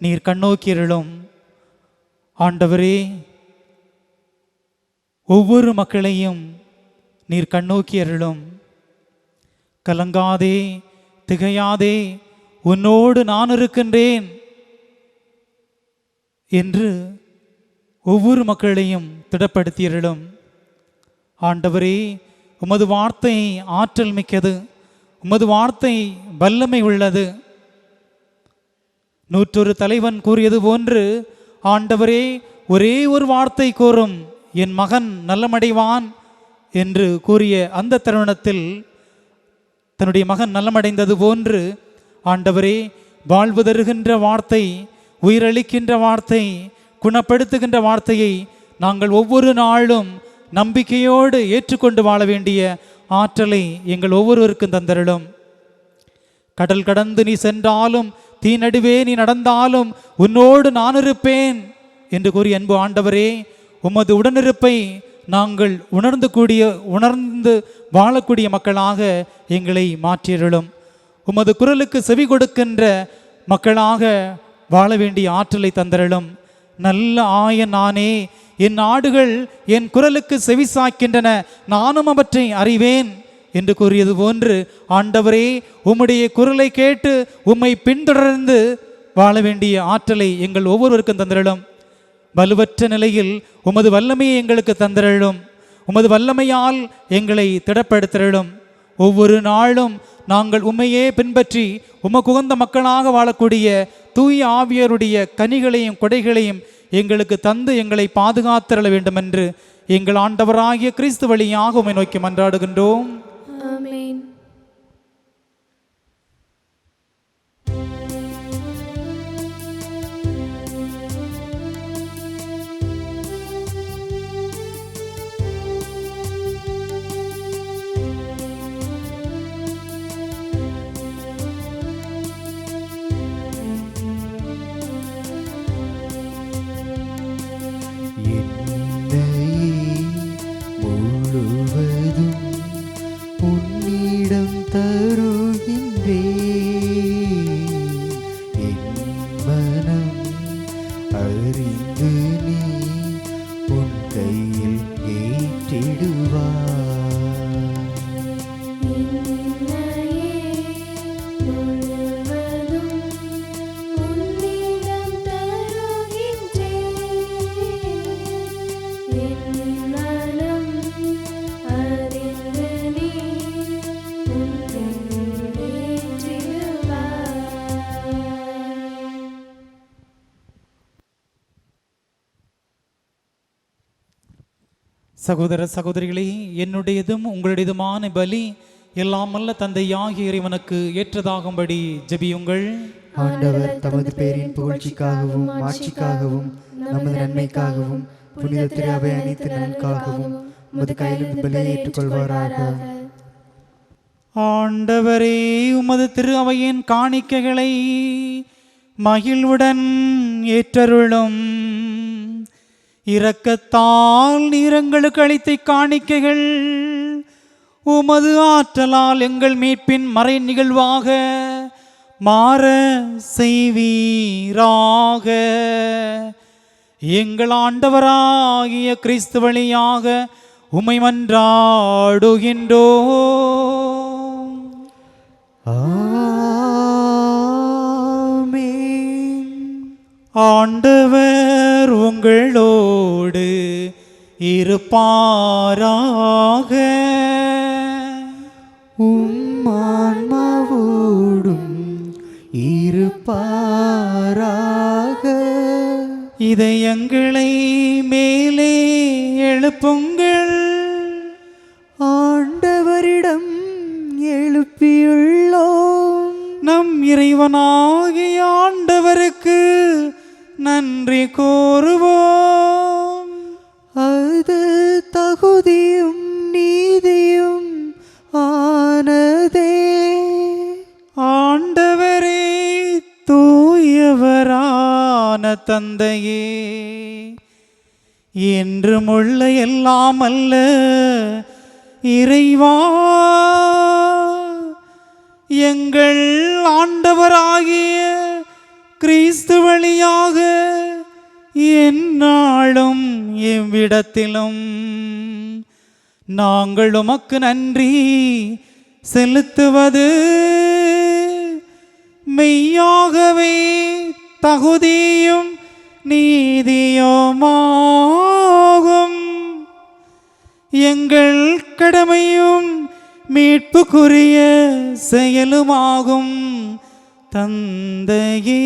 நீர் கண்ணோக்கியருளும். ஆண்டவரே, ஒவ்வொரு மக்களையும் நீர் கண்ணோக்கியருளும். கலங்காதே, திகையாதே, உன்னோடு நான் இருக்கின்றேன் என்று ஒவ்வொரு மக்களையும் திடப்படுத்தியருளும். ஆண்டவரே, உமது வார்த்தை ஆற்றல் மிக்கது, உமது வார்த்தை வல்லமை உள்ளது. 100 தலைவன் கூறியது போன்று ஆண்டவரே, ஒரே ஒரு வார்த்தை கூறும், என் மகன் நலமடைவான் என்று கூறிய அந்த தருணத்தில் தன்னுடைய மகன் நலமடைந்தது போன்று ஆண்டவரே, வாழ்வு தருகின்ற வார்த்தை, உயிரளிக்கின்ற வார்த்தை, குணப்படுத்துகின்ற வார்த்தையை நாங்கள் ஒவ்வொரு நாளும் நம்பிக்கையோடு ஏற்றுக்கொண்டு வாழ வேண்டிய ஆற்றலை எங்கள் ஒவ்வொருவருக்கும் தந்தருளும். கடல் கடந்து நீ சென்றாலும், தீ நடுவே நீ நடந்தாலும் உன்னோடு நான் இருப்பேன் என்று கூறிய அன்பு ஆண்டவரே, உமது உடனிருப்பை நாங்கள் உணர்ந்து வாழக்கூடிய மக்களாக எங்களை மாற்றியருளும். உமது குரலுக்கு செவி கொடுக்கின்ற மக்களாக வாழ வேண்டிய ஆற்றலை தந்தருளும். நல்ல ஆயன் நானே, என் ஆடுகள் என் குரலுக்கு செவி சாய்க்கின்றன, நானும் அவற்றை அறிவேன் என்று கூறியது போன்று ஆண்டவரே, உம்முடைய குரலை கேட்டு உம்மை பின்தொடர்ந்து வாழ வேண்டிய ஆற்றலை எங்கள் ஒவ்வொருவருக்கும் தந்தருளும். வலுவற்ற நிலையில் உமது வல்லமையை எங்களுக்கு தந்தருளும். உமது வல்லமையால் எங்களை திடப்படுத்தருளும். ஒவ்வொரு நாளும் நாங்கள் உம்மையே பின்பற்றி உமக்குகந்த மக்களாக வாழக்கூடிய தூய ஆவியருடைய கனிகளையும் கொடைகளையும் எங்களுக்கு தந்து எங்களை பாதுகாத்தருள வேண்டும் என்று எங்கள் ஆண்டவராகிய கிறிஸ்து வழியாக உம்மை நோக்கி மன்றாடுகின்றோம். ஆமென். முழுவதும் உன்னிடம் தருகின்றேன், என் மனம் அறிந்து நீ உன் கையில் ஏற்றிடுவாய். சகோதர சகோதரிகளே, என்னுடையதும் உங்களுடையதுமான பலி எல்லாம் அல்ல தந்தையாகிய இறைவனுக்கு ஏற்றதாகும்படி ஜெபியுங்கள். ஆண்டவர் தமது பேரின் புகழ்ச்சிக்காகவும் மாட்சிக்காகவும் நமது நன்மைக்காகவும் புனித திரு அவை அனைத்து நலனுக்காகவும் உமது கையிலிருந்து பலியை ஏற்றுக்கொள்வாராக. ஆண்டவரே, உமது திரு அவையின் காணிக்கைகளை மகிழ்வுடன் ஏற்றருளும். இரக்கத்தால் நீரங்களுக்கு அளித்த காணிக்கைகள் உமது ஆற்றலால் எங்கள் மீட்பின் மறை நிகழ்வாக மாற செய்வீராக. எங்கள் ஆண்டவராகிய கிறிஸ்து வழியாக உம்மை மன்றாடுகின்றோம். ஆமென். ஆண்டவர் உங்களோடு இருப்பாராக. உம் ஆன்மாவோடும் இருப்பாராக. இதயங்களை மேலே எழுப்புங்கள், ஆண்டவரிடம் எழுப்பியுள்ளோம். நம் இறைவனாகிய ஆண்டவருக்கு நன்றி கூறுவோம். அது தகுதியும் நீதியும் ஆனதே. ஆண்டவரே, தூயவரான தந்தையே, என்றுமுள்ள எல்லாம் அல்ல இறைவா, எங்கள் ஆண்டவராகிய கிறிஸ்து வழியாக எந்நாளும் எவ்விடத்திலும் நாங்கள் உமக்கு நன்றி செலுத்துவது மெய்யாகவே தகுதியும் நீதியுமாகும். எங்கள் கடமையும் மீட்புக்குரிய செயலுமாகும். தந்தையே,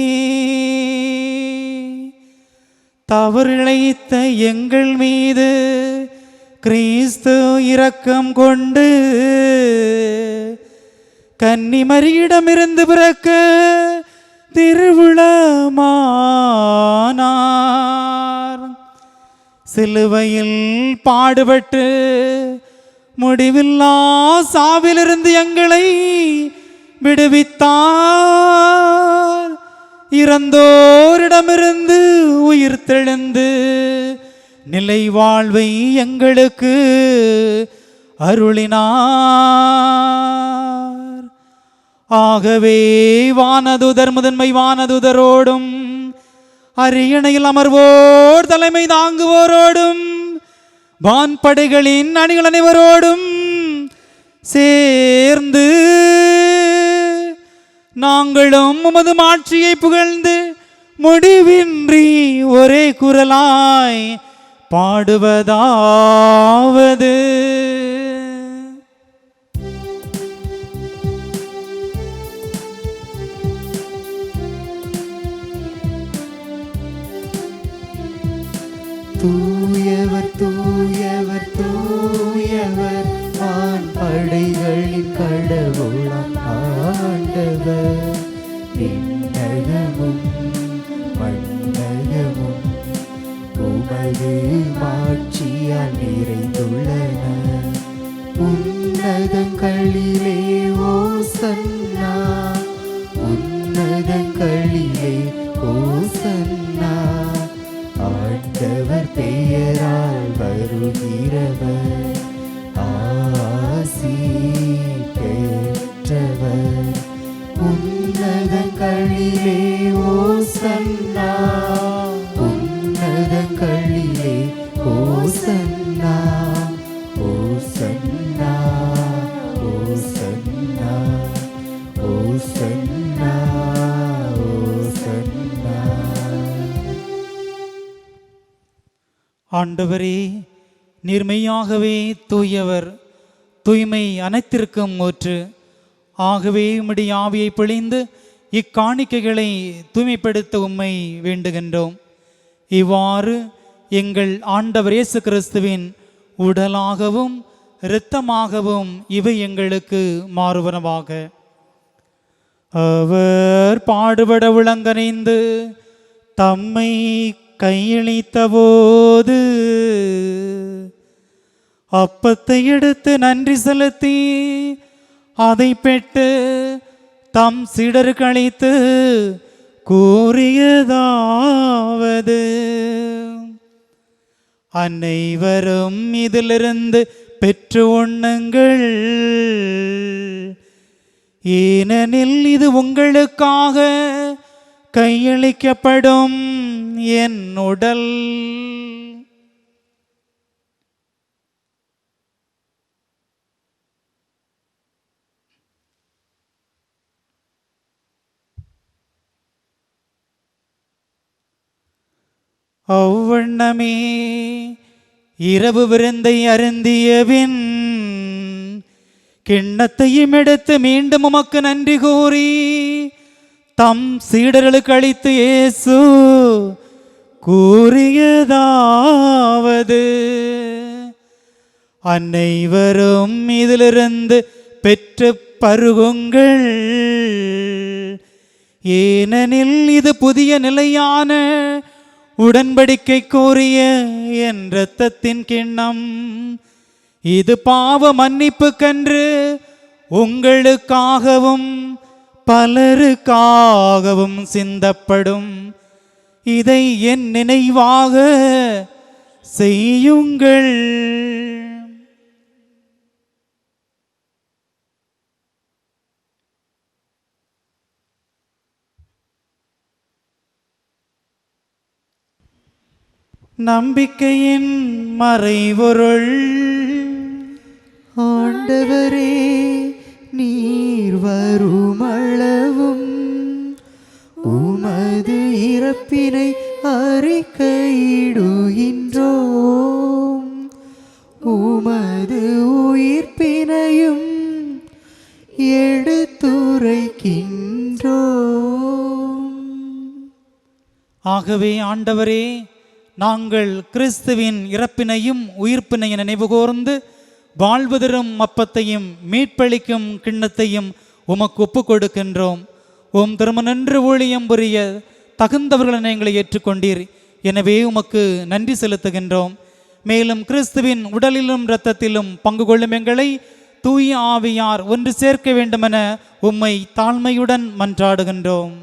தவறிழைத்த எங்கள் மீது கிறிஸ்து இரக்கம் கொண்டு கன்னிமரியிடமிருந்து பிறக்க திருவுளமானார். சிலுவையில் பாடுபட்டு முடிவில்லா சாவிலிருந்து எங்களை விடுவித்தார். இறந்தோரிடமிருந்து உயிர்த்தெழுந்து நிலை வாழ்வை எங்களுக்கு அருளினார். ஆகவே வானதுதர் முதன்மை வானதுதரோடும் அரியணையில் அமர்வோர் தலைமை தாங்குவோரோடும் வான்படைகளின் அணிகள் அனைவரோடும் சேர்ந்து நாங்களும் உமது மாட்சியை புகழ்ந்து முடிவின்றி ஒரே குரலாய் பாடுவதாவது: தூயவர் தூயவர் தூயவர் வான்படைகளின் கடவுளாம் ஆண்டவர். விண்ணகமும் மண்ணகமும் உமது மாட்சியால் நிறைந்துள்ளன. உன்னதங்களிலே ஓசன்னா, உன்னதங்களிலே ஓசன்னா. ஆண்டவர் பெயரால் வருகிறவர் ஆசி பெற்றவர். உன்னதங்களிலே ஓசன்னா, உன்னதங்களிலே ஓசன்னா. ஓசன்னா ஓசன்னா ஓசன்னா ஓசன்னா. ஆண்டவரே, நீர்மையாகவே தூயவர், தூய்மை அனைத்திற்கும் ஊற்று. ஆகவே உம்முடைய ஆவியை பொழிந்து இக்காணிக்கைகளை தூய்மைப்படுத்த உம்மை வேண்டுகின்றோம். இவ்வாறு எங்கள் ஆண்டவர் இயேசு கிறிஸ்துவின் உடலாகவும் இரத்தமாகவும் இவை எங்களுக்கு மாறுவனவாக. அவர் பாடுபட உளங்கனிந்து தம்மை கையளித்தபோது அப்பத்தை எடுத்து நன்றி செலுத்தி அதை பெற்று தம் சீடருக்கு அளித்து கூறியதாவது: அனைவரும் இதிலிருந்து பெற்று உண்ணுங்கள், ஏனெனில் இது உங்களுக்காக கையளிக்கப்படும் என் உடல். அவ்வண்ணமே இரவு விருந்தை அருந்தியபின் கிண்ணத்தையும் எடுத்து மீண்டும் உமக்கு நன்றி கூறி தம் சீடர்களுக்கு அளித்து இயேசு கூறியதாவது: அனைவரும் இதிலிருந்து பெற்று பருகுங்கள், ஏனெனில் இது புதிய நிலையான உடன்படிக்கை கோரிய என் இரத்தத்தின் கிண்ணம். இது பாவ மன்னிப்புக்கன்று உங்களுக்காகவும் பலருக்காகவும் சிந்தப்படும். இதை என் நினைவாக செய்யுங்கள். நம்பிக்கையின் மறைபொருள். ஆண்டவரே, நீர் வருமளவும் உமது இறப்பினை அறிக்கையிடுகின்றோம், உமது உயிர்ப்பினையும் எடுத்துரைக்கின்றோம். ஆகவே ஆண்டவரே, நாங்கள் கிறிஸ்துவின் இறப்பினையும் உயிர்ப்பினையும் நினைவுகூர்ந்து வாழ்வு தரும் அப்பத்தையும் மீட்பளிக்கும் கிண்ணத்தையும் உமக்கு ஒப்புக் கொடுக்கின்றோம். உம் திருமணன்று ஊழியம் புரிய தகுந்தவர்களை எங்களை ஏற்றுக்கொண்டீர். எனவே உமக்கு நன்றி செலுத்துகின்றோம். மேலும் கிறிஸ்துவின் உடலிலும் இரத்தத்திலும் பங்கு கொள்ளும் எங்களை தூய ஆவியார் ஒன்று சேர்க்க வேண்டுமென உம்மை தாழ்மையுடன் மன்றாடுகின்றோம்.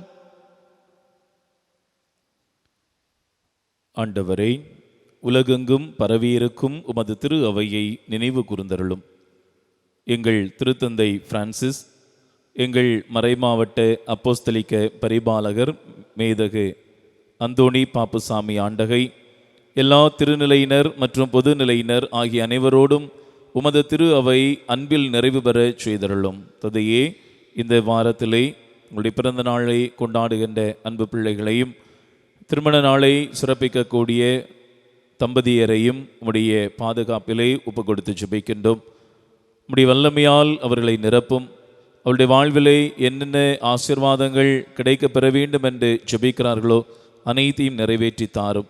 ஆண்டவரே, உலகெங்கும் பரவியிருக்கும் உமது திரு அவையை நினைவு கூர்ந்தருளும். எங்கள் திருத்தந்தை பிரான்சிஸ், எங்கள் மறைமாவட்ட அப்போஸ்தலிக்க பரிபாலகர் மேதகு அந்தோணி பாப்புசாமி ஆண்டகை, எல்லா திருநிலையினர் மற்றும் பொதுநிலையினர் ஆகிய அனைவரோடும் உமது திரு அவை அன்பில் நிறைவு பெற செய்தருளும். தந்தையே, இந்த வாரத்திலே உங்களுடைய பிறந்த நாளை கொண்டாடுகின்ற அன்பு பிள்ளைகளையும் திருமண நாளை சிறப்பிக்கக்கூடிய தம்பதியரையும் உம்முடைய பாதுகாப்பிலே ஒப்பு கொடுத்து ஜெபிக்கின்றோம். உம்முடைய வல்லமையால் அவர்களை நிரப்பும். அவருடைய வாழ்விலே என்னென்ன ஆசீர்வாதங்கள் கிடைக்க பெற வேண்டும் என்று ஜெபிக்கிறார்களோ அனைத்தையும் நிறைவேற்றி தாரும்.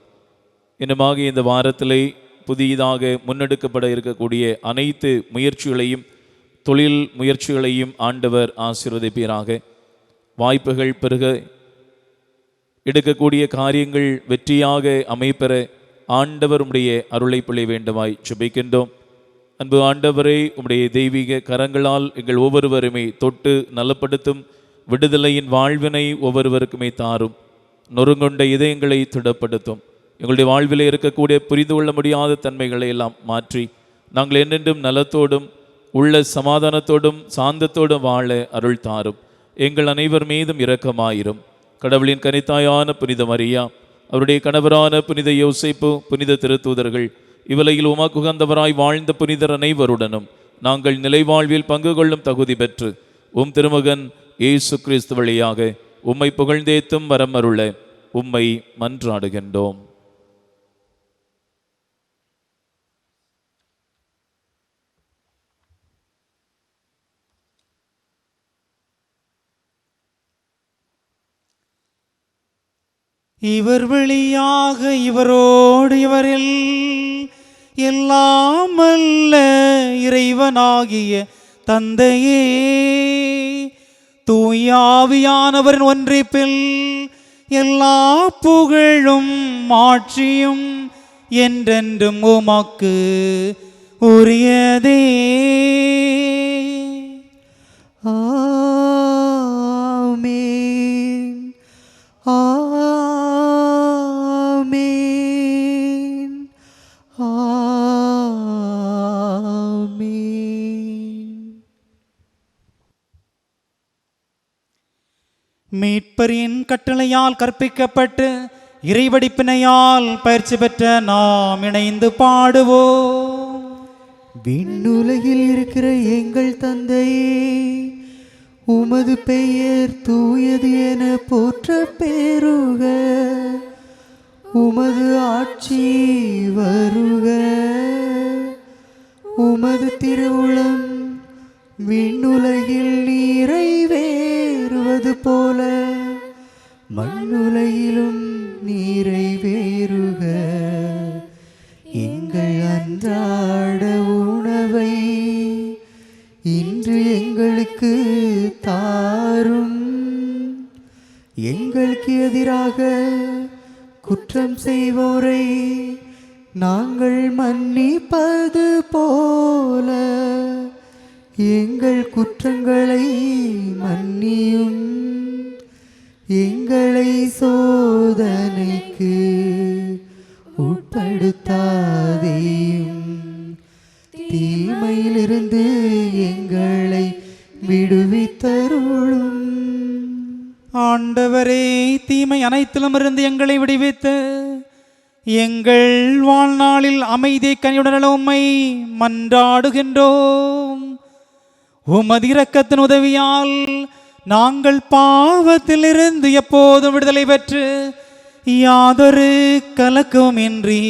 இன்னுமாக இந்த வாரத்திலே புதியதாக முன்னெடுக்கப்பட இருக்கக்கூடிய அனைத்து முயற்சிகளையும் தொழில் முயற்சிகளையும் ஆண்டவர் ஆசீர்வதிப்பீராக. வாய்ப்புகள் பெருக, எடுக்கக்கூடிய காரியங்கள் வெற்றியாக அமைப்பெற ஆண்டவர் உம்முடைய அருளை பொழிய வேண்டுமாய் ஜெபிக்கின்றோம். அன்பு ஆண்டவரே, உம்முடைய தெய்வீக கரங்களால் எங்கள் ஒவ்வொருவருமே தொட்டு நலப்படுத்தும் விடுதலையின் வாழ்வினை ஒவ்வொருவருக்குமே தாரும். நொறுங்கொண்ட இதயங்களை திடப்படுத்தும். எங்களுடைய வாழ்விலே இருக்கக்கூடிய புரிந்து கொள்ள முடியாத தன்மைகளை எல்லாம் மாற்றி நாங்கள் என்னென்றும் நலத்தோடும் உள்ள சமாதானத்தோடும் சாந்தத்தோடும் வாழ அருள் தாரும். எங்கள் அனைவர் மீதும் இரக்கமாயிரும். கடவுளின் கனித்தாயான புனித மரியா, அவருடைய கணவரான புனித யோசேப்பு, புனித திருத்தூதர்கள், இவ்வுலகில் உமக்குகந்தவராய் வாழ்ந்த புனிதர் அனைவருடனும் நாங்கள் நிலைவாழ்வில் பங்கு கொள்ளும் தகுதி பெற்று உம் திருமகன் இயேசு கிறிஸ்து வழியாக உம்மை புகழ்ந்தேத்தும் வரம் அருள உம்மை மன்றாடுகின்றோம். இவர் வழியாக இவரோடு இவரில் எல்லாம் அல்ல இறைவனாகிய தந்தையே, தூயாவியானவரின் ஒன்றிப்பில் எல்லா புகழும் ஆட்சியும் என்றென்றும் உமக்கு உரியதே. ஆமென். ஆமென். ஆமென். மீட்பரின் கட்டளையால் கற்பிக்கப்பட்டு இறைவடிப்பினையால் பயிற்சி பெற்ற நாம் இணைந்து பாடுவோம். விண்ணுலகில் இருக்கிற எங்கள் தந்தையே, உமது பெயர் தூயது என போற்ற பெறுக. உமது ஆட்சி வருக. உமது திருவுளம் விண்ணுலகில் நிறைவேறுவது போல மண்ணுலகிலும் நிறைவேறுக. எங்கள் அன்றாட உணவை இன்று எங்களுக்கு தாரும். எங்களுக்கு எதிராக குற்றம் செய்வோரை நாங்கள் மன்னிப்பது போல எங்கள் குற்றங்களை மன்னியும். எங்களை சோதனைக்கு உட்படுத்தாதேயும். தீமையிலிருந்து எங்களை விடுவித்தருளும். ஆண்டவரே, தீமை அனைத்திலும் இருந்து எங்களை விடுவித்து எங்கள் வாழ்நாளில் அமைதி கனியுடன் உம்மை மன்றாடுகின்றோம். உமது இரக்கத்தின் உதவியால் நாங்கள் பாவத்திலிருந்து எப்போதும் விடுதலை பெற்று யாதொரு கலக்கமின்றி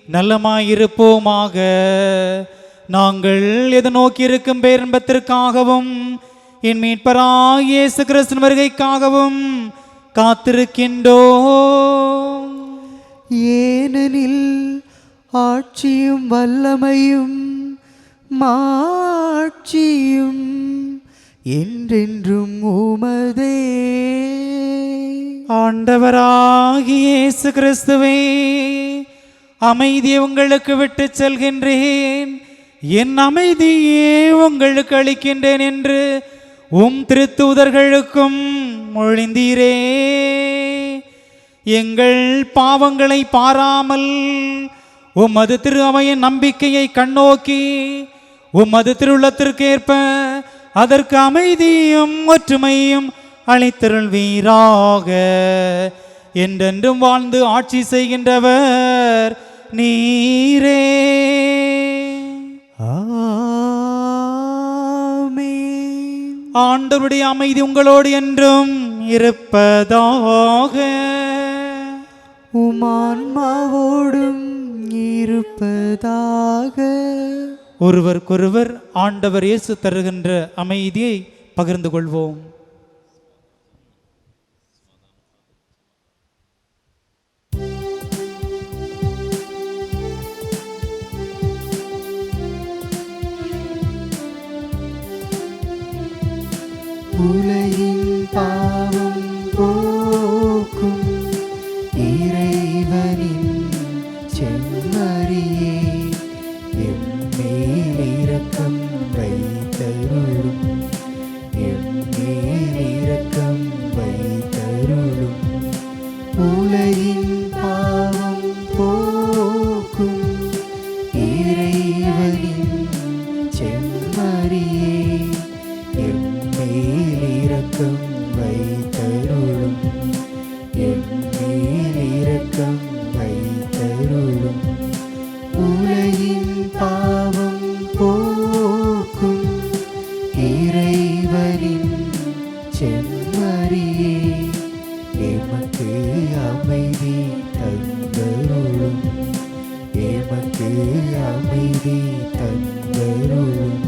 நலமாயிருப்போமாக. நாங்கள் எதிர்நோக்கி இருக்கும் பேரின்பத்திற்காகவும் என் மீட்பராகிய இயேசு கிறிஸ்துவின் வருகைக்காகவும் காத்திருக்கின்றோம். ஏனெனில் ஆட்சியும் வல்லமையும் மாட்சியும் என்றென்றும் உமதே. ஆண்டவராகிய இயேசு கிறிஸ்துவே, அமைதியை உங்களுக்கு விட்டு செல்கின்றேன், என் அமைதியே உங்களுக்கு அளிக்கின்றேன் என்று உம் திருத்தூதர்களுக்கும் மொழிந்தீரே. எங்கள் பாவங்களை பாராமல் உமது திரு அவையின் நம்பிக்கையை கண்ணோக்கி உமது திருவுள்ளத்திற்கேற்ப அதற்கு அமைதியும் ஒற்றுமையும் அளித்தருள்வீராக. என்றென்றும் வாழ்ந்து ஆட்சி செய்கின்றவர் நீரே. ஆமென். ஆண்டவருடைய அமைதி உங்களோடு என்றும் இருப்பதாக. உமான்மாவோடும் இருப்பதாக. ஒருவருக்கொருவர் ஆண்டவர் இயேசு தருகின்ற அமைதியை பகிர்ந்து கொள்வோம். உலகின் பாவம் போக்கும் இறைவனின் செம்மறியே, எம்மேல் இரக்கம் வைத்தருளும். எம்மேல் இரக்கம் வைத்தருளும். உலகின் பாவம் போக்கும் இறைவனின் செம்மறியே, எம்மேல் இரக்கம் வைத்தருளும். எம்மேல் இரக்கம் வைத்தருளும். உலகின் பாவம் போக்கும் இறைவனின் செம்மறியே, எமக்கு அமைதி தந்தருளும். எமக்கு அமைதி தந்தருளும்.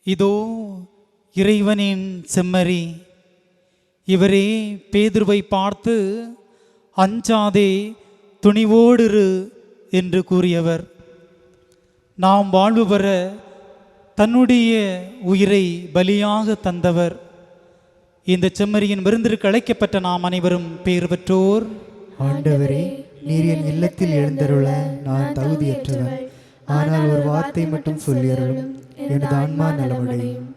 இதோ இறைவனின் செம்மறி. இவரே பேதுருவை பார்த்து அஞ்சாதே துணிவோடிரு என்று கூறியவர். நாம் வாழ்வு பெற தன்னுடைய உயிரை பலியாக தந்தவர். இந்த செம்மறியின் விருந்திற்கு அழைக்கப்பட்ட நாம் அனைவரும் பேர் பெற்றோர். ஆண்டவரே, நீர் என் இல்லத்தில் எழுந்தருள நான் தகுதியற்றவன். ஆனால் ஒரு வார்த்தை மட்டும் சொல்லியருளும், எனது ஆன்மா நலமடையும்.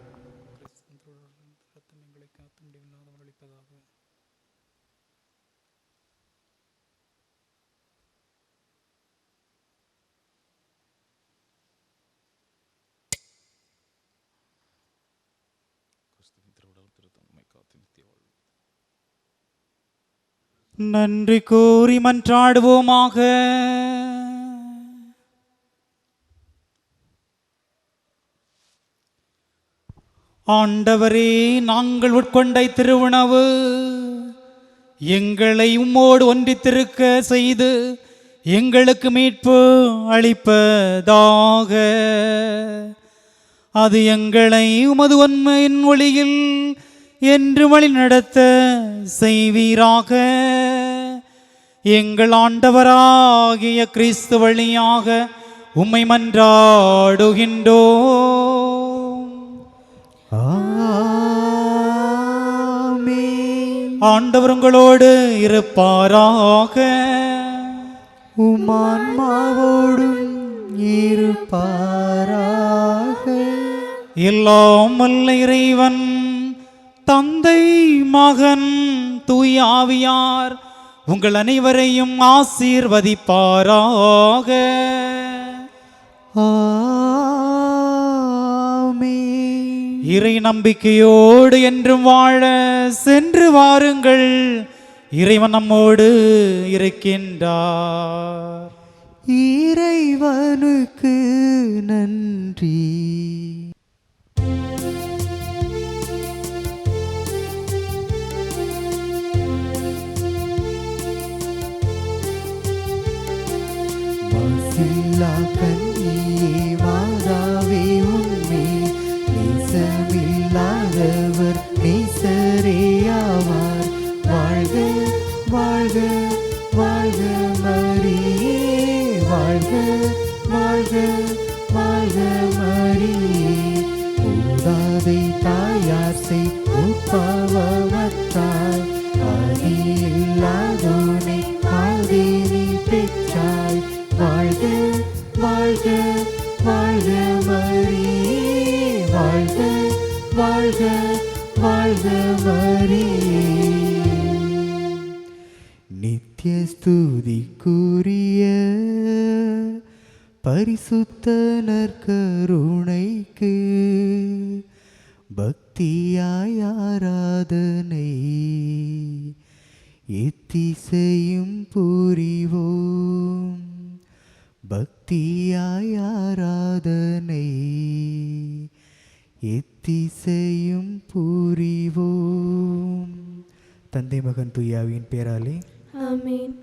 நன்றி கூறி மன்றாடுவோமாக. ஆண்டவரே, நாங்கள் உட்கொண்ட திருவுணவு எங்களை உம்மோடு ஒன்றித்திருக்க செய்து எங்களுக்கு மீட்பு அளிப்பதாக. அது எங்களை உமது உண்மையின் ஒளியில் என்று வழி நடத்த செய்வீராக. எங்கள் ஆண்டவராகிய கிறிஸ்து வழியாக உம்மை மன்றாடுகின்றோம். ஆமென். ஆண்டவர் உங்களோடு இருப்பாராக. உமான்மாவோடும் இருப்பாராக. எல்லாம் வல்ல இறைவன் தந்தை மகன் தூய ஆவியார் உங்கள் அனைவரையும் ஆசீர்வதிப்பாராக. ஆமென். இறை நம்பிக்கையோடு என்றும் வாழ சென்று வாருங்கள். இறைவன் நம்மோடு இருக்கின்றார். இறைவனுக்கு நன்றி. மாசில்லா கன்னியே மாதாவே உன்மே நேசமில்லாதவர் நேசரேயாவார். வாழ்க வாழ்க வாழ்க மரியே, வாழ்க வாழ்க வாழ்க மரியே. ஊதாதை தாயார் செய் உட்பவத்தாய் ஆதியில்லாதோனை ஆதினி பெற்றாய். வாழ்க வாழ்க வாழ்க மரியே, வாழ்க வாழ்க வாழ்க மரியே. நித்திய ஸ்துதிக்குரிய பரிசுத்த நற்கருணைக்கு பக்தியாய் ஆராதனை எத்திசையும் புரிவோம். பக்தியாய் ஆராதனை எத்திசையும் புரிவோம். தந்தை மகன் தூயாவின் பேராலே ஆமென்.